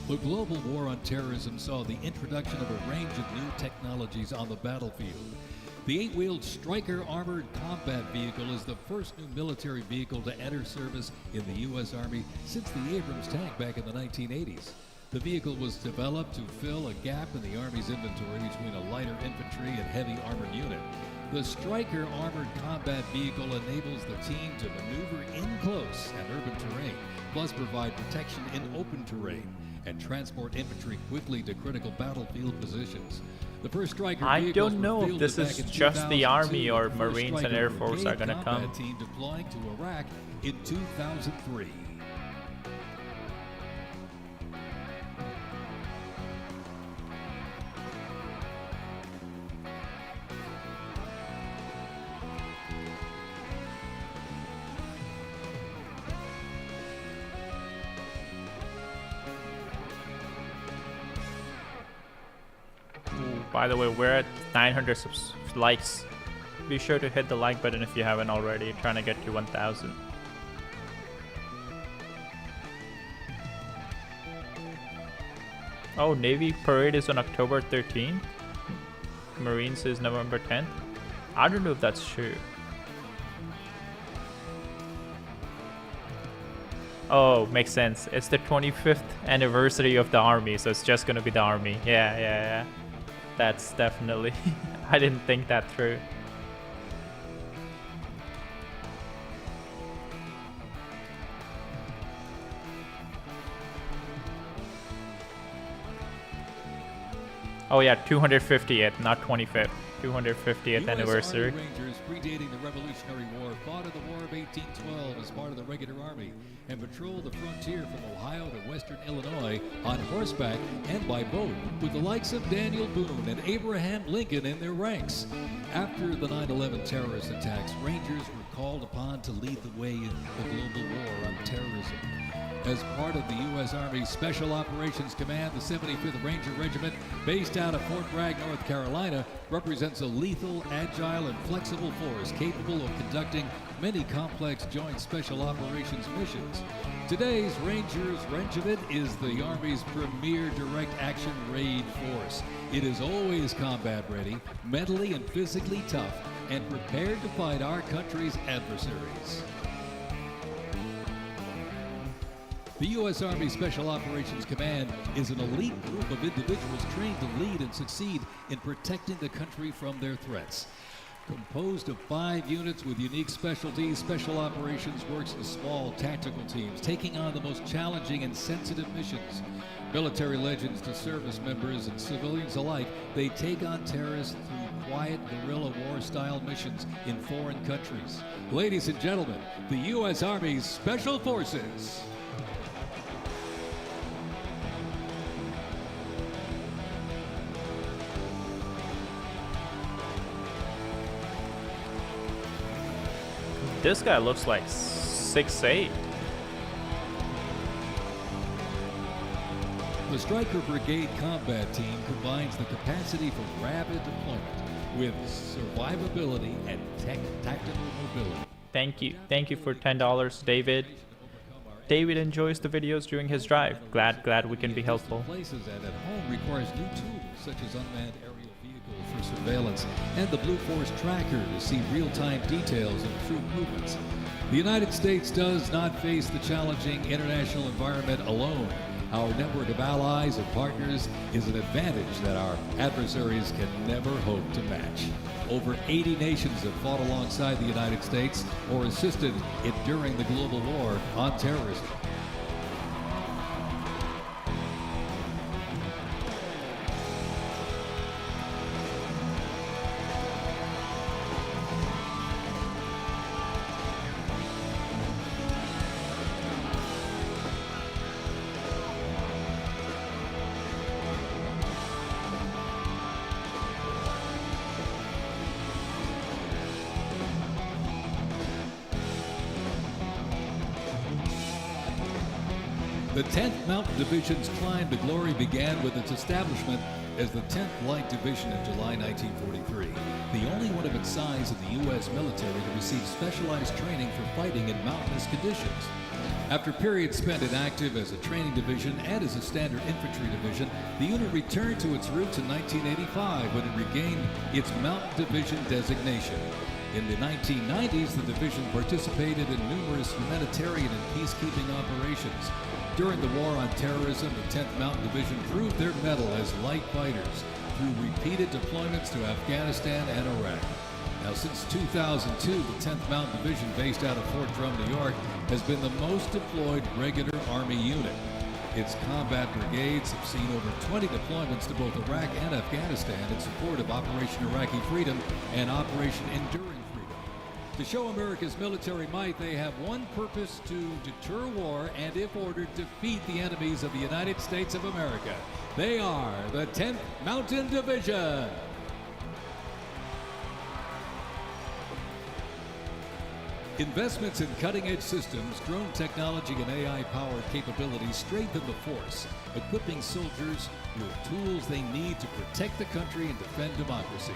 The global war on terrorism saw the introduction of a range of new technologies on the battlefield. The 8-wheeled Stryker armored combat vehicle is the first new military vehicle to enter service in the U.S. Army since the Abrams tank back in the 1980s. The vehicle was developed to fill a gap in the Army's inventory between a lighter infantry and heavy armored unit. The Stryker armored combat vehicle enables the team to maneuver in close and urban terrain, plus provide protection in open terrain and transport infantry quickly to critical battlefield positions. The first Stryker I vehicles don't were know if fielded this back is in just the 2002, Army or with the first Marines and Stryker Air Force brigade are gonna combat come. team deploying to Iraq in 2003. By the way, we're at 900 likes. Be sure to hit the like button if you haven't already. Trying to get to 1,000. Oh, Navy parade is on October 13th. Marines is November 10th. I don't know if that's true. Oh, makes sense. It's the 25th anniversary of the Army, so it's just gonna be the Army. Yeah. That's definitely... I didn't think that through. Oh yeah, 250th, not 25th. 250th anniversary. Army Rangers predating the Revolutionary War fought in the War of 1812 as part of the regular army and patrolled the frontier from Ohio to western Illinois on horseback and by boat with the likes of Daniel Boone and Abraham Lincoln in their ranks. After the 9/11 terrorist attacks, Rangers were called upon to lead the way in the global war on terrorism. As part of the U.S. Army Special Operations Command, the 75th Ranger Regiment, based out of Fort Bragg, North Carolina, represents a lethal, agile, and flexible force capable of conducting many complex joint special operations missions. Today's Rangers Regiment is the Army's premier direct action raid force. It is always combat ready, mentally and physically tough, and prepared to fight our country's adversaries. The U.S. Army Special Operations Command is an elite group of individuals trained to lead and succeed in protecting the country from their threats. Composed of 5 units with unique specialties, Special Operations works in small tactical teams, taking on the most challenging and sensitive missions. Military legends to service members and civilians alike, they take on terrorists through quiet guerrilla war-style missions in foreign countries. Ladies and gentlemen, the U.S. Army's Special Forces. This guy looks like 6'8". The Stryker Brigade combat team combines the capacity for rapid deployment with survivability and tactical mobility. Thank you for $10, David. David enjoys the videos during his drive. Glad we can be helpful. Places and at home requires new tools such as unmanned aerial vehicles for surveillance and the Blue Force tracker to see real-time details of troop movements. The United States does not face the challenging international environment alone. Our network of allies and partners is an advantage that our adversaries can never hope to match. Over 80 nations have fought alongside the United States or assisted it during the global war on terrorism. The 10th Mountain Division's climb to glory began with its establishment as the 10th Light Division in July 1943, the only one of its size in the U.S. military to receive specialized training for fighting in mountainous conditions. After periods spent inactive as a training division and as a standard infantry division, the unit returned to its roots in 1985 when it regained its Mountain Division designation. In the 1990s, the division participated in numerous humanitarian and peacekeeping operations. During the war on terrorism, the 10th Mountain Division proved their mettle as light fighters through repeated deployments to Afghanistan and Iraq. Now, since 2002, the 10th Mountain Division, based out of Fort Drum, New York, has been the most deployed regular Army unit. Its combat brigades have seen over 20 deployments to both Iraq and Afghanistan in support of Operation Iraqi Freedom and Operation Enduring Freedom. To show America's military might, they have one purpose: to deter war and, if ordered, defeat the enemies of the United States of America. They are the 10th Mountain Division. Investments in cutting-edge systems, drone technology, and AI-powered capabilities strengthen the force, equipping soldiers with tools they need to protect the country and defend democracy.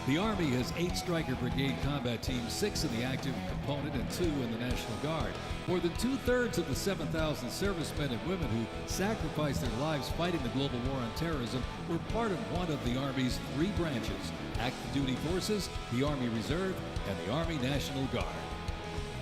The Army has 8 Stryker Brigade combat teams, 6 in the active component and 2 in the National Guard. More than 2/3 of the 7,000 servicemen and women who sacrificed their lives fighting the global war on terrorism were part of one of the Army's 3 branches: active duty forces, the Army Reserve, and the Army National Guard.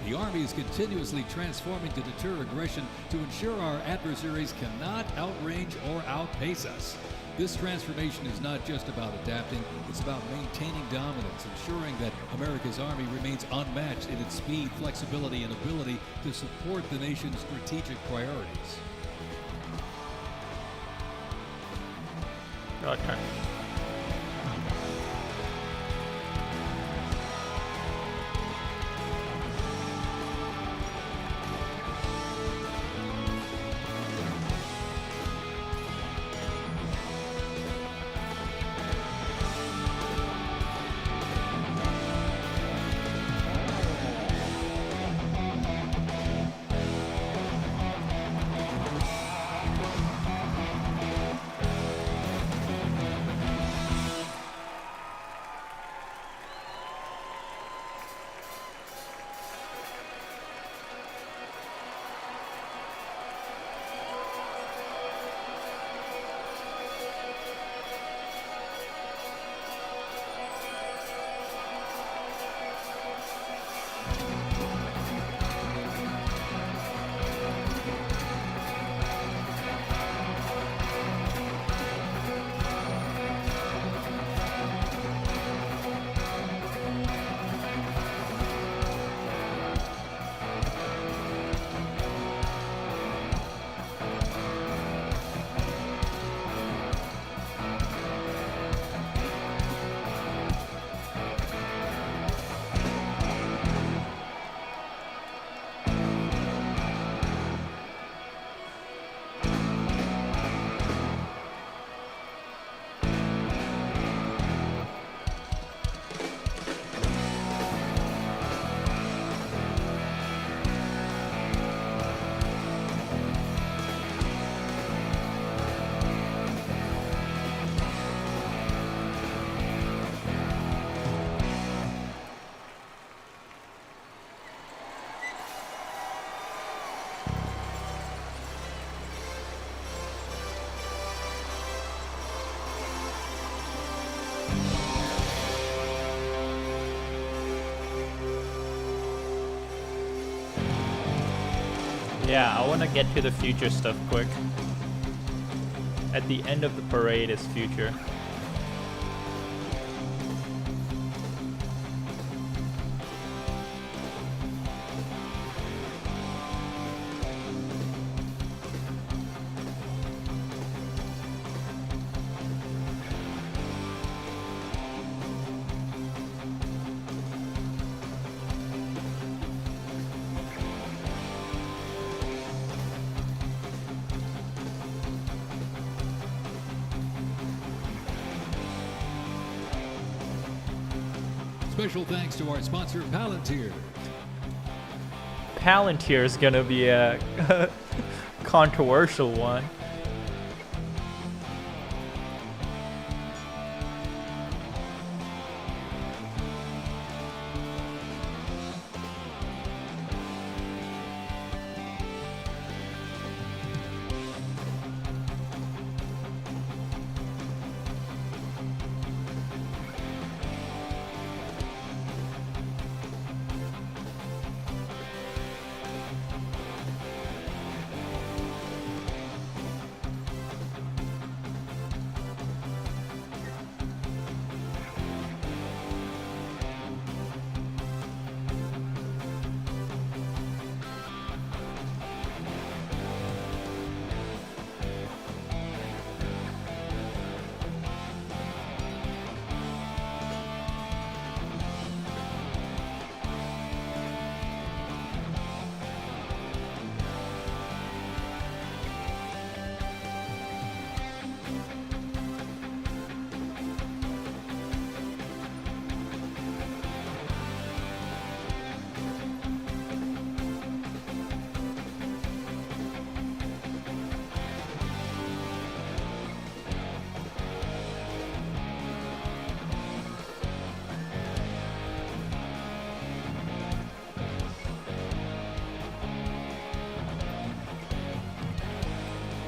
The Army is continuously transforming to deter aggression to ensure our adversaries cannot outrange or outpace us. This transformation is not just about adapting, it's about maintaining dominance, ensuring that America's Army remains unmatched in its speed, flexibility, and ability to support the nation's strategic priorities. Okay. Yeah, I want to get to the future stuff quick. At the end of the parade is future. Special thanks to our sponsor, Palantir. Palantir is gonna be a controversial one.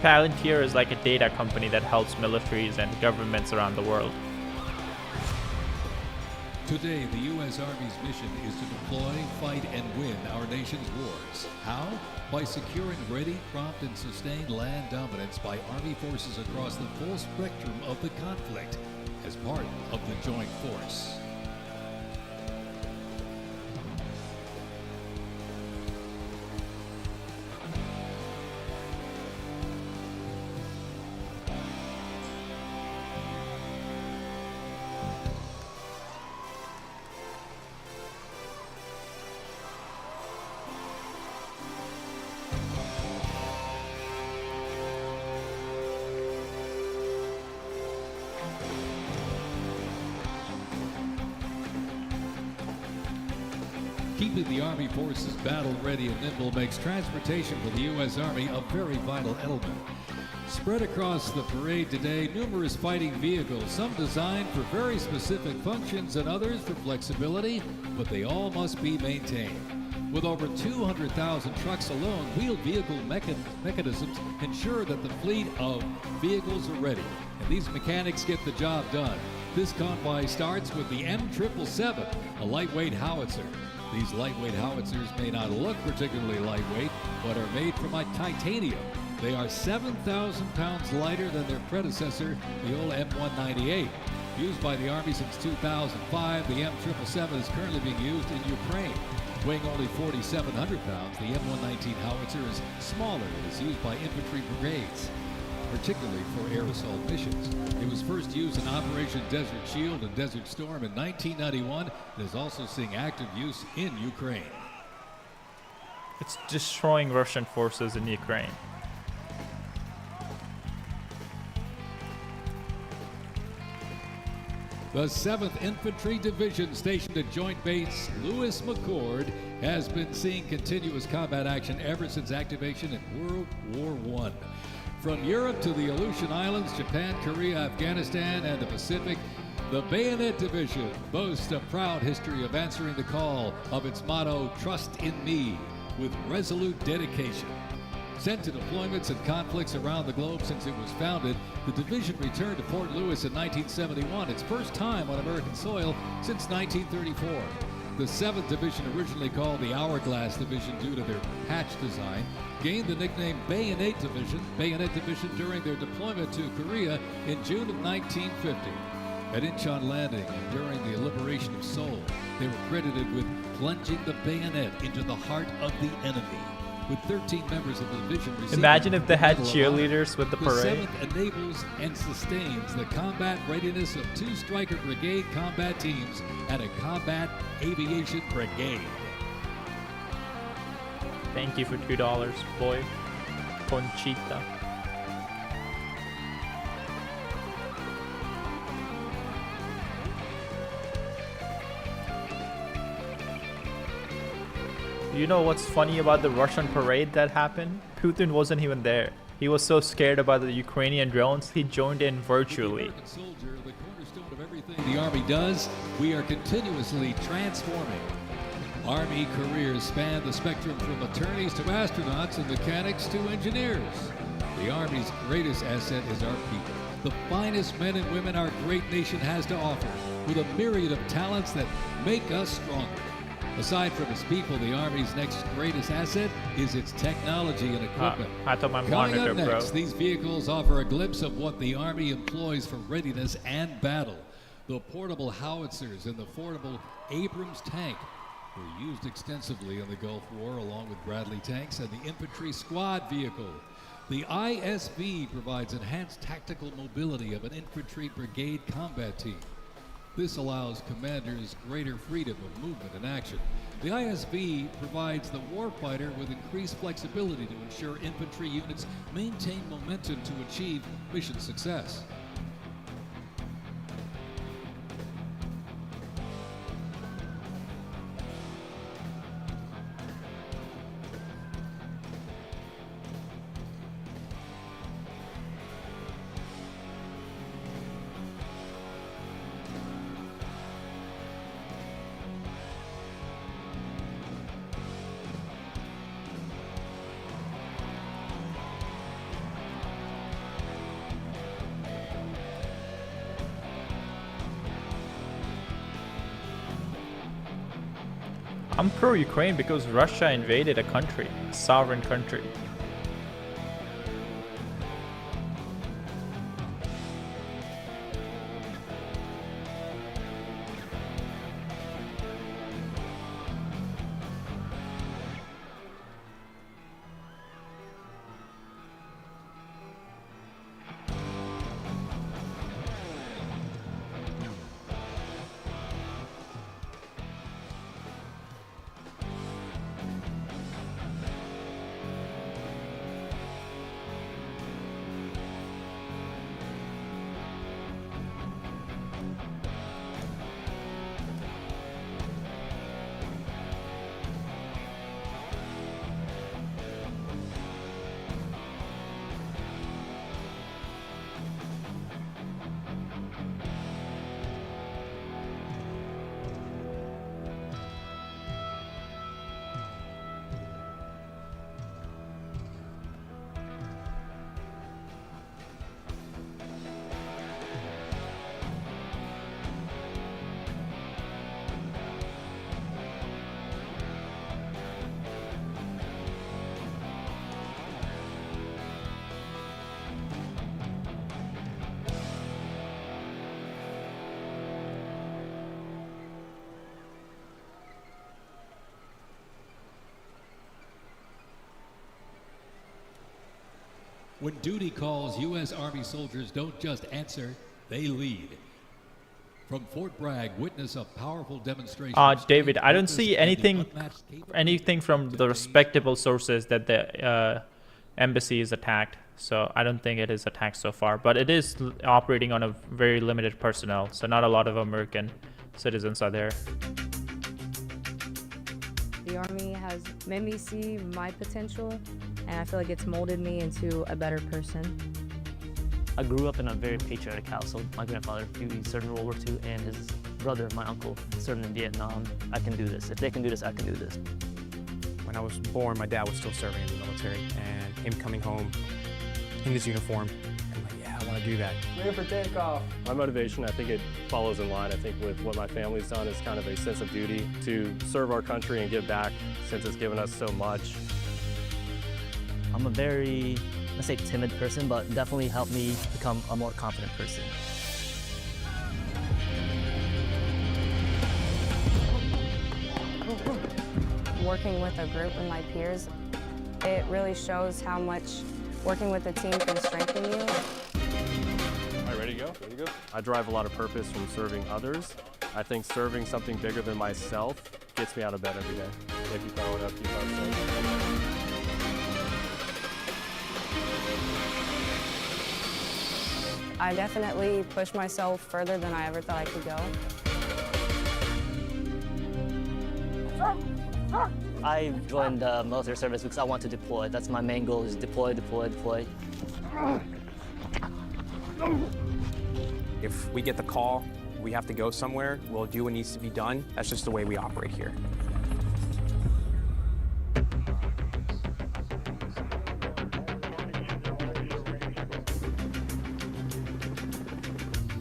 Palantir is like a data company that helps militaries and governments around the world. Today, the U.S. Army's mission is to deploy, fight, and win our nation's wars. How? By securing ready, prompt, and sustained land dominance by Army forces across the full spectrum of the conflict as part of the joint force. Keeping the Army forces battle-ready and nimble makes transportation for the U.S. Army a very vital element. Spread across the parade today, numerous fighting vehicles, some designed for very specific functions and others for flexibility, but they all must be maintained. With over 200,000 trucks alone, wheeled vehicle mechanisms ensure that the fleet of vehicles are ready, and these mechanics get the job done. This convoy starts with the M777, a lightweight howitzer. These lightweight howitzers may not look particularly lightweight, but are made from titanium. They are 7,000 pounds lighter than their predecessor, the old M198. Used by the Army since 2005, the M777 is currently being used in Ukraine. Weighing only 4,700 pounds, the M119 howitzer is smaller and is used by infantry brigades, particularly for air assault missions. It was first used in Operation Desert Shield and Desert Storm in 1991 and is also seeing active use in Ukraine. It's destroying Russian forces in Ukraine. The 7th Infantry Division, stationed at Joint Base Lewis McChord, has been seeing continuous combat action ever since activation in World War I. From Europe to the Aleutian Islands, Japan, Korea, Afghanistan, and the Pacific, the Bayonet Division boasts a proud history of answering the call of its motto, "Trust in Me," with resolute dedication. Sent to deployments and conflicts around the globe since it was founded, the division returned to Fort Lewis in 1971, its first time on American soil since 1934. The 7th Division, originally called the Hourglass Division due to their patch design, gained the nickname Bayonet Division during their deployment to Korea in June of 1950. At Incheon Landing and during the liberation of Seoul, they were credited with plunging the bayonet into the heart of the enemy. With 13 members of the division receiving Imagine if they had the Medal of Honor, cheerleaders with the parade. The 7th enables and sustains the combat readiness of 2 Stryker Brigade combat teams and a Combat Aviation Brigade. Thank you for $2, boy. Conchita. You know what's funny about the Russian parade that happened? Putin wasn't even there. He was so scared about the Ukrainian drones, he joined in virtually. The soldier, the cornerstone of everything the Army does, we are continuously transforming. Army careers span the spectrum from attorneys to astronauts and mechanics to engineers. The Army's greatest asset is our people, the finest men and women our great nation has to offer, with a myriad of talents that make us stronger. Aside from its people, the Army's next greatest asset is its technology and equipment. I thought my Coming monitor up next, broke. these vehicles offer a glimpse of what the Army employs for readiness and battle. The portable howitzers and the portable Abrams tank were used extensively in the Gulf War, along with Bradley tanks and the infantry squad vehicle. The ISB provides enhanced tactical mobility of an infantry brigade combat team. This allows commanders greater freedom of movement and action. The ISB provides the warfighter with increased flexibility to ensure infantry units maintain momentum to achieve mission success. I'm pro-Ukraine because Russia invaded a country, a sovereign country. When duty calls, U.S. Army soldiers don't just answer, they lead. From Fort Bragg, witness a powerful demonstration. David, I don't see anything from the respectable sources that the embassy is attacked. So I don't think it is attacked so far, but it is operating on a very limited personnel. So not a lot of American citizens are there. The Army has made me see my potential, and I feel like it's molded me into a better person. I grew up in a very patriotic household. My grandfather, he served in World War II, and his brother, my uncle, served in Vietnam. I can do this. If they can do this, I can do this. When I was born, my dad was still serving in the military, and him coming home in his uniform, I'm like, yeah, I want to do that. Ready for takeoff. My motivation, I think it follows in line, I think, with what my family's done is kind of a sense of duty to serve our country and give back since it's given us so much. I'm a very, let's say, timid person, but definitely helped me become a more confident person. Working with a group of my peers, it really shows how much working with a team can strengthen you. All right, ready to go? Ready to go? I derive a lot of purpose from serving others. I think serving something bigger than myself gets me out of bed every day. If you follow it up, keep up. I definitely pushed myself further than I ever thought I could go. I joined the military service because I want to deploy. That's my main goal, is deploy, deploy, deploy. If we get the call, we have to go somewhere, we'll do what needs to be done. That's just the way we operate here.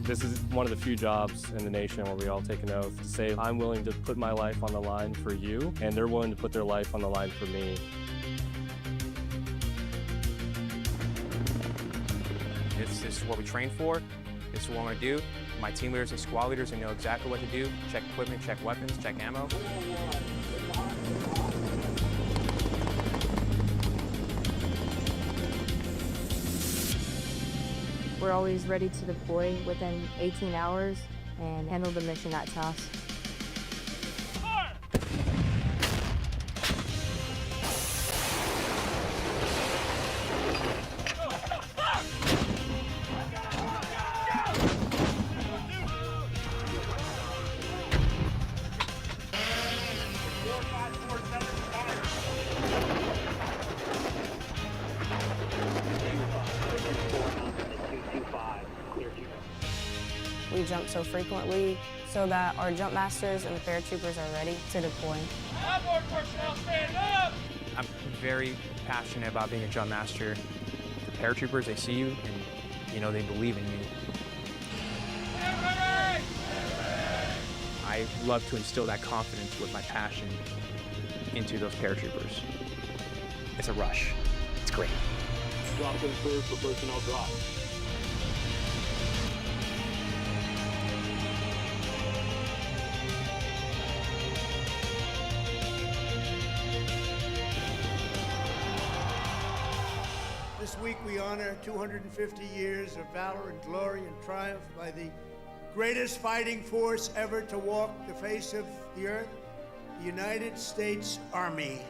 This is one of the few jobs in the nation where we all take an oath to say, I'm willing to put my life on the line for you, and they're willing to put their life on the line for me. This is what we train for. This is what I want to do. My team leaders and squad leaders, they know exactly what to do. Check equipment, check weapons, check ammo. We're always ready to deploy within 18 hours and handle the mission at task. We jump so frequently so that our jump masters and the paratroopers are ready to deploy. I'm very passionate about being a jump master. The paratroopers, they see you and, you know, they believe in you. I love to instill that confidence with my passion into those paratroopers. It's a rush. It's great. Drop in first for personnel drop. This week we honor 250 years of valor and glory and triumph by the greatest fighting force ever to walk the face of the earth, the United States Army.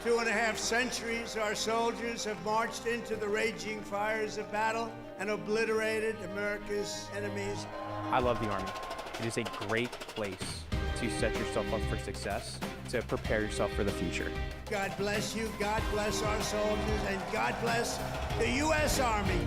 For 2.5 centuries, our soldiers have marched into the raging fires of battle and obliterated America's enemies. I love the Army. It is a great place to set yourself up for success, to prepare yourself for the future. God bless you, God bless our soldiers, and God bless the U.S. Army.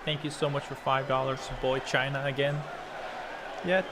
Thank you so much for $5, boy China again. Yeah,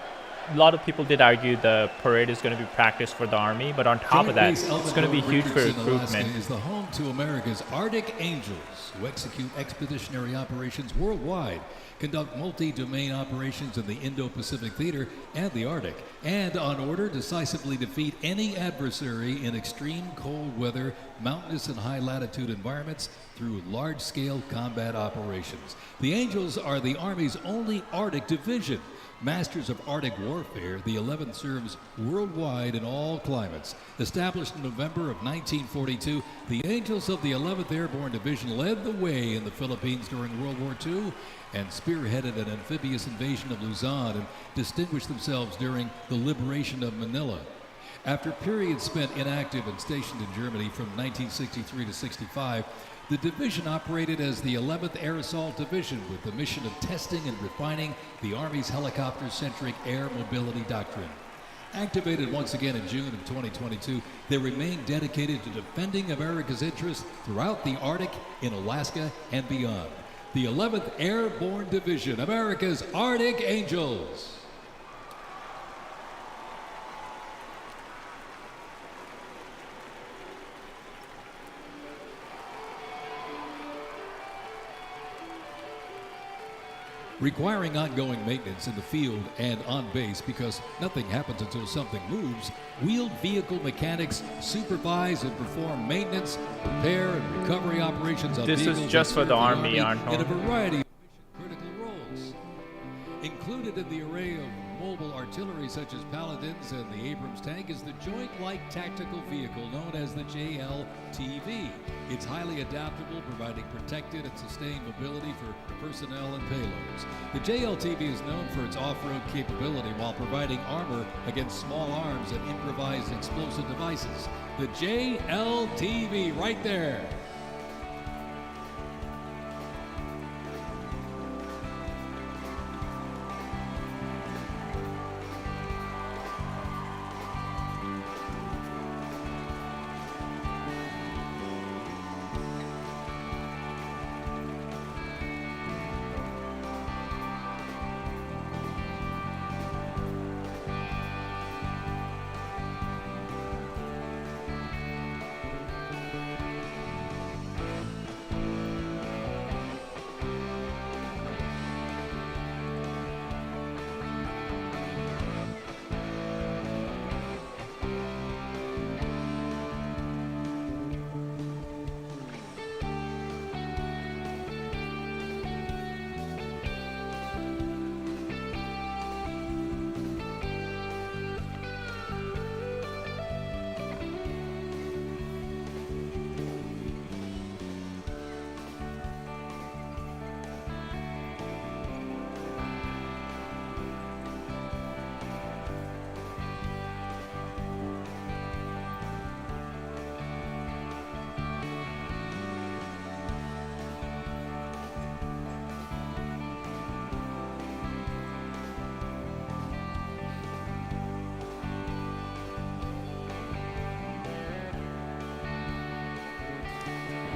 a lot of people did argue the parade is going to be practice for the Army, but on top of that, it's going to be huge for recruitment. Is the home to America's Arctic Angels, who execute expeditionary operations worldwide, conduct multi-domain operations in the Indo-Pacific theater and the Arctic, and on order decisively defeat any adversary in extreme cold weather, mountainous and high latitude environments through large-scale combat operations. The Angels are the Army's only Arctic division. Masters of Arctic warfare, the 11th serves worldwide in all climates. Established in November of 1942, the Angels of the 11th Airborne Division led the way in the Philippines during World War II and spearheaded an amphibious invasion of Luzon and distinguished themselves during the liberation of Manila. After periods spent inactive and stationed in Germany from 1963 to 65, the division operated as the 11th Air Assault Division with the mission of testing and refining the Army's helicopter-centric air mobility doctrine. Activated once again in June of 2022, they remain dedicated to defending America's interests throughout the Arctic, in Alaska, and beyond. the 11th Airborne Division, America's Arctic Angels. Requiring ongoing maintenance in the field and on base because nothing happens until something moves, wheeled vehicle mechanics supervise and perform maintenance, repair, and recovery operations on this vehicles is just for the Army, in a Arnold. variety of critical roles. Included in the array of mobile artillery such as Paladins and the Abrams tank is the Joint Light Tactical Vehicle known as the JLTV. It's highly adaptable, providing protected and sustained mobility for personnel and payloads. The JLTV is known for its off-road capability while providing armor against small arms and improvised explosive devices. The JLTV right there.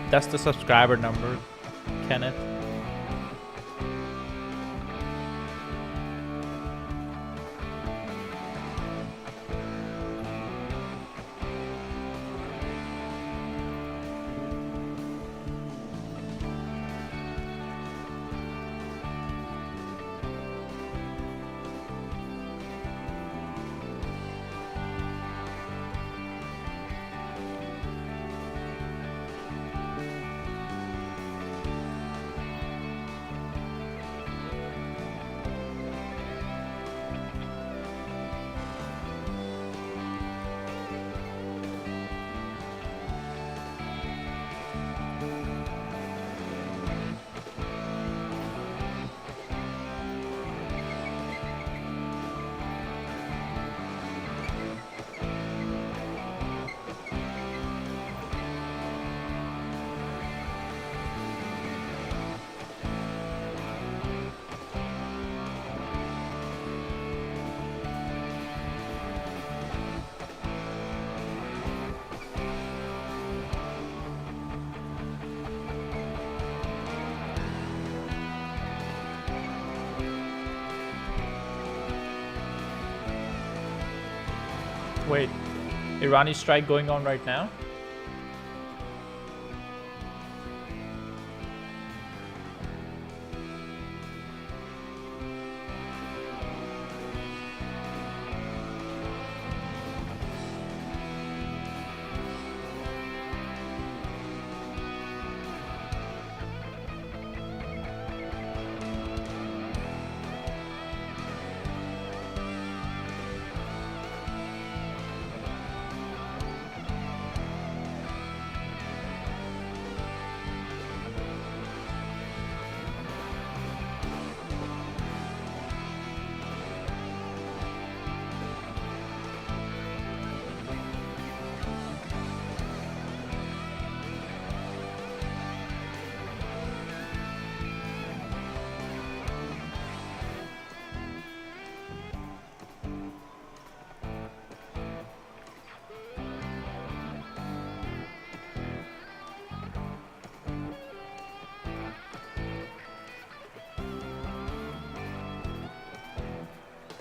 That's the subscriber number, Kenneth. Wait, Irani strike going on right now?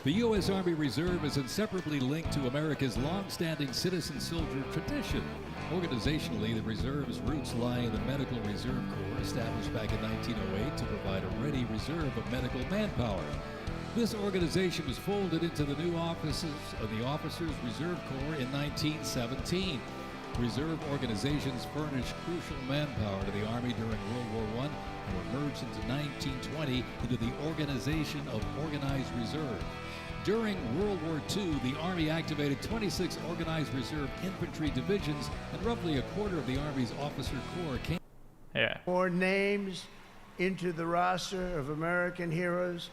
The U.S. Army Reserve is inseparably linked to America's long-standing citizen-soldier tradition. Organizationally, the Reserve's roots lie in the Medical Reserve Corps, established back in 1908 to provide a ready reserve of medical manpower. This organization was folded into the new offices of the Officers Reserve Corps in 1917. Reserve organizations furnished crucial manpower to the Army during World War I and were merged into 1920 into the Organization of Organized Reserve. During World War II, the Army activated 26 organized reserve infantry divisions, and roughly a quarter of the Army's officer corps came. More names into the roster of American heroes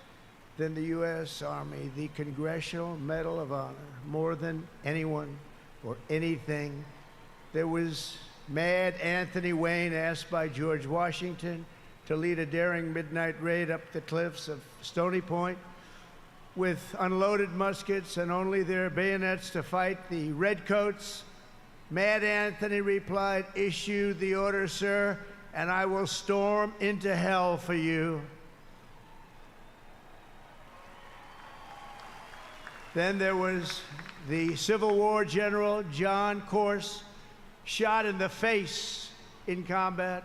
than the U.S. Army, the Congressional Medal of Honor, more than anyone or anything. There was Mad Anthony Wayne, asked by George Washington to lead a daring midnight raid up the cliffs of Stony Point with unloaded muskets and only their bayonets to fight the redcoats. Mad Anthony replied, "Issue the order, sir, and I will storm into hell for you." Then there was the Civil War general, John Corse, shot in the face in combat.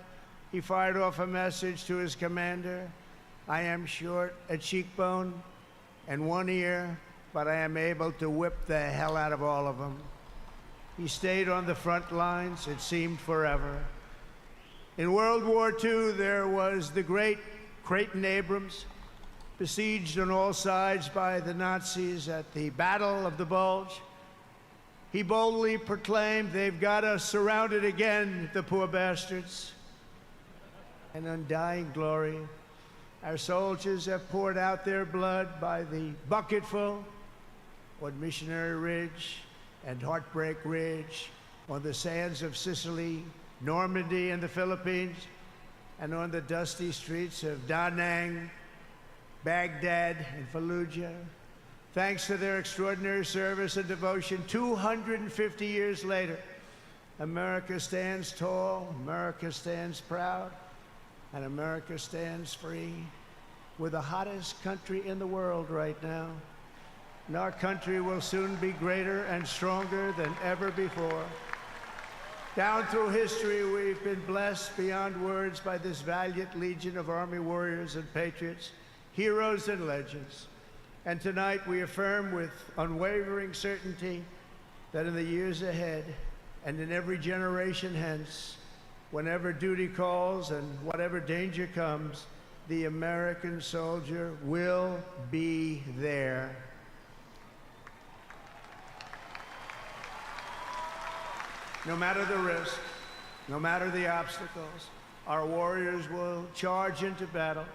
He fired off a message to his commander: "I am short a cheekbone and one ear, but I am able to whip the hell out of all of them." He stayed on the front lines, it seemed forever. In World War II, there was the great Creighton Abrams, besieged on all sides by the Nazis at the Battle of the Bulge. He boldly proclaimed, "They've got us surrounded again, the poor bastards." An undying glory. Our soldiers have poured out their blood by the bucketful on Missionary Ridge and Heartbreak Ridge, on the sands of Sicily, Normandy and the Philippines, and on the dusty streets of Da Nang, Baghdad, and Fallujah. Thanks to their extraordinary service and devotion, 250 years later, America stands tall, America stands proud, and America stands free. We're the hottest country in the world right now, and our country will soon be greater and stronger than ever before. Down through history, we've been blessed beyond words by this valiant legion of Army warriors and patriots, heroes and legends. And tonight we affirm with unwavering certainty that in the years ahead and in every generation hence, whenever duty calls and whatever danger comes, the American soldier will be there. No matter the risk, no matter the obstacles, our warriors will charge into battle.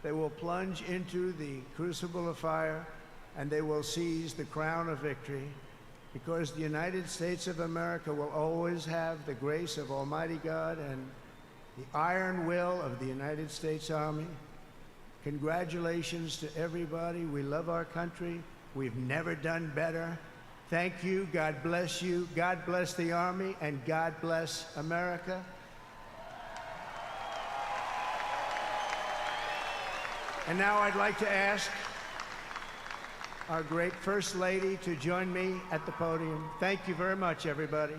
They will plunge into the crucible of fire, and they will seize the crown of victory, because the United States of America will always have the grace of Almighty God and the iron will of the United States Army. Congratulations to everybody. We love our country. We've never done better. Thank you. God bless you. God bless the Army, and God bless America. And now I'd like to ask our great First Lady to join me at the podium. Thank you very much, everybody.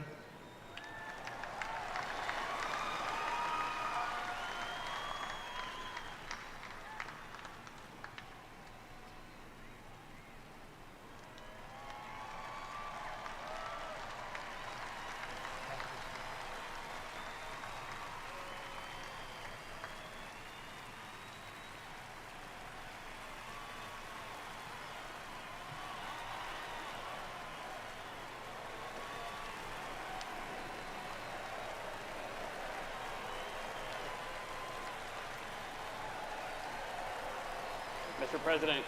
Mr. President,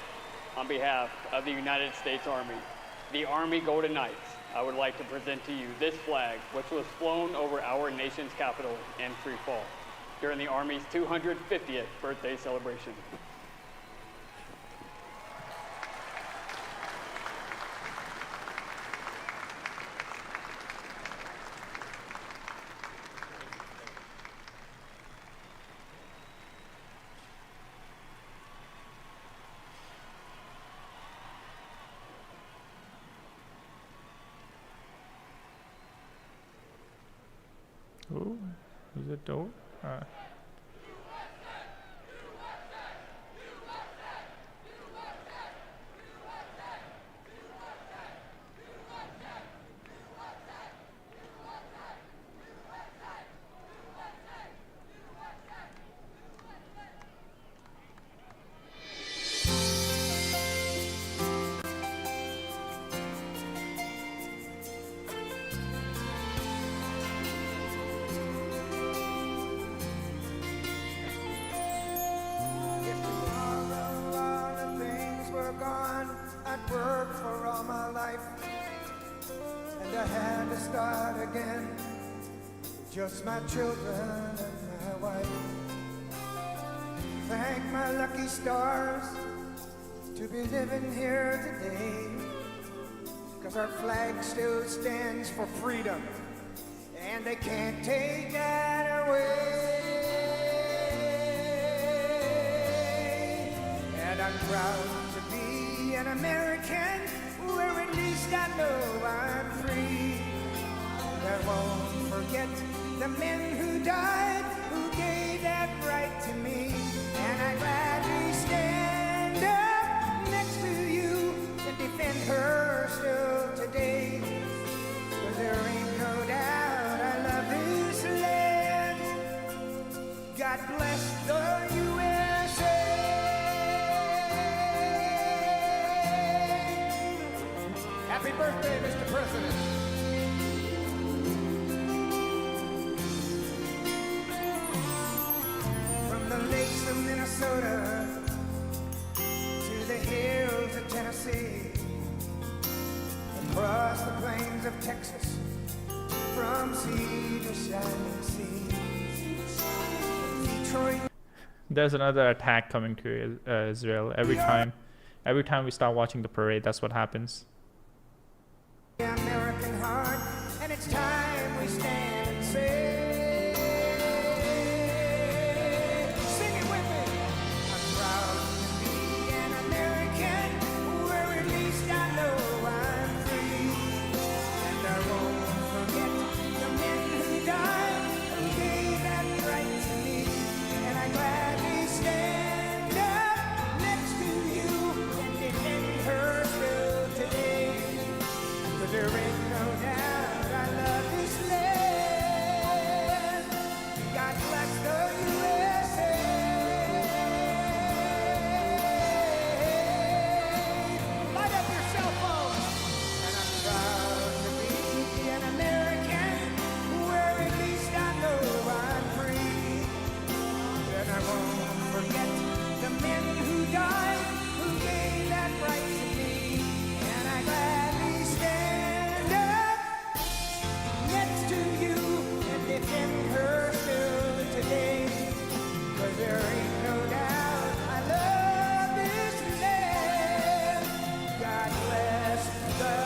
on behalf of the United States Army, the Army Golden Knights, I would like to present to you this flag, which was flown over our nation's capital in free fall during the Army's 250th birthday celebration. Ooh, is it door? I'd worked for all my life, and I had to start again. Just my children and my wife. Thank my lucky stars to be living here today, 'cause our flag still stands for freedom, and they can't take that away. And I'm proud to be an American, where at least I know I'm free. I won't forget the men who died, who gave that right to me. And I gladly stand up next to you and defend her still today. 'Cause there ain't no doubt I love this land. God bless the USA. Happy birthday, Mr. President. From the lakes of Minnesota to the hills of Tennessee, across the plains of Texas, from sea to shining sea. Detroit. There's another attack coming to Israel every time we start watching the parade. That's what happens. American heart, and it's time we stand and say, sing it with me. I'm proud to be an American, where at least I know I'm free. And I won't forget the men who died, who gave that right to me. And I gladly stand up next to you and defend her still today. 'Cause there ain't no doubt I love this land. God bless the USA. Light up your cell phones. And I'm proud to be an American, where at least I know I'm free. And I won't forget the men who died, who gave that right to me. And I gladly stand up next to you and defend her still today. 'Cause there ain't no doubt I love this land. God bless the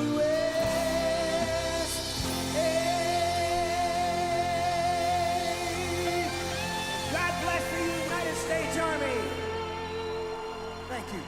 USA. God bless the United States Army. Thank you.